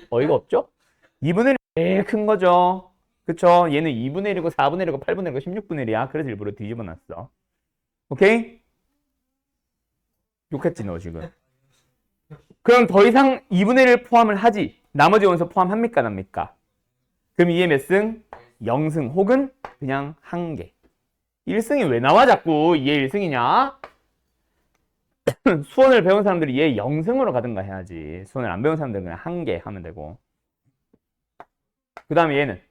어이가 없죠? 2분의 1이 제일 큰 거죠. 그쵸? 얘는 2분의 1이고 4분의 1이고 8분의 1이고 16분의 1이야. 그래서 일부러 뒤집어 놨어. 오케이? 욕했지 너 지금. 그럼 더 이상 2분의 1을 포함을 하지 나머지 원소 포함합니까 안 합니까? 그럼 2의 몇 승? 0승 혹은 그냥 1개. 1승이 왜 나와 자꾸 2의 1승이냐? 수원을 배운 사람들이 2의 0승으로 가든가 해야지. 수원을 안 배운 사람들은 그냥 1개 하면 되고. 그 다음에 얘는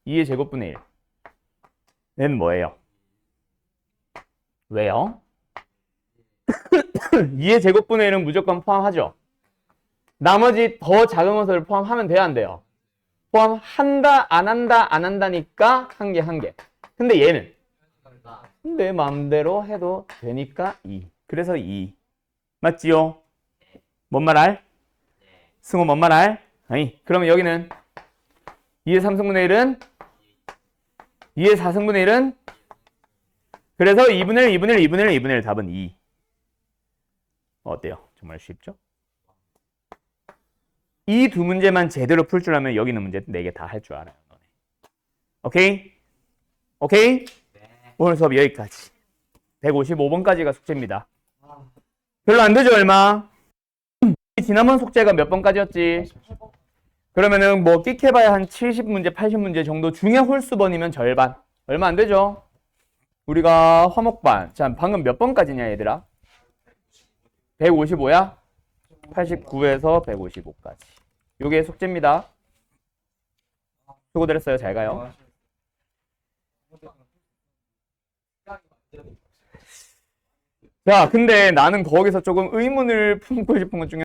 2의 제곱분의 1. 얘는 뭐예요? 왜요? 2의 제곱분의 1은 무조건 포함하죠. 나머지 더 작은 원소를 포함하면 돼야 안 돼요? 포함한다 안 한다 안 한다니까 1개. 근데 얘는 내 마음대로 해도 되니까 2. 그래서 2. 맞지요? 뭔 말 알? 승호 뭔 말 알? 아니 그러면 여기는 2의 3승분의 1은 2의 4승분의 1은 그래서 2분의 1, 2분의 1, 2분의 1, 2분의 1 답은 2. 어때요? 정말 쉽죠? 이 두 문제만 제대로 풀 줄 알면 여기 있는 문제 4개 다 할 줄 알아요. 너네. 오케이? 오케이? 네. 오늘 수업 여기까지. 155번까지가 숙제입니다. 별로 안 되죠, 얼마? 지난번 숙제가 몇 번까지였지? 그러면은 뭐 끽해봐야 한 70문제, 80문제 정도 중에 홀수번이면 절반. 얼마 안 되죠? 우리가 화목반. 자, 방금 몇 번까지냐, 얘들아? 155야? 89에서 155까지. 요게 숙제입니다. 수고들 했어요. 잘 가요. 자, 근데 나는 거기서 조금 의문을 품고 싶은 것 중에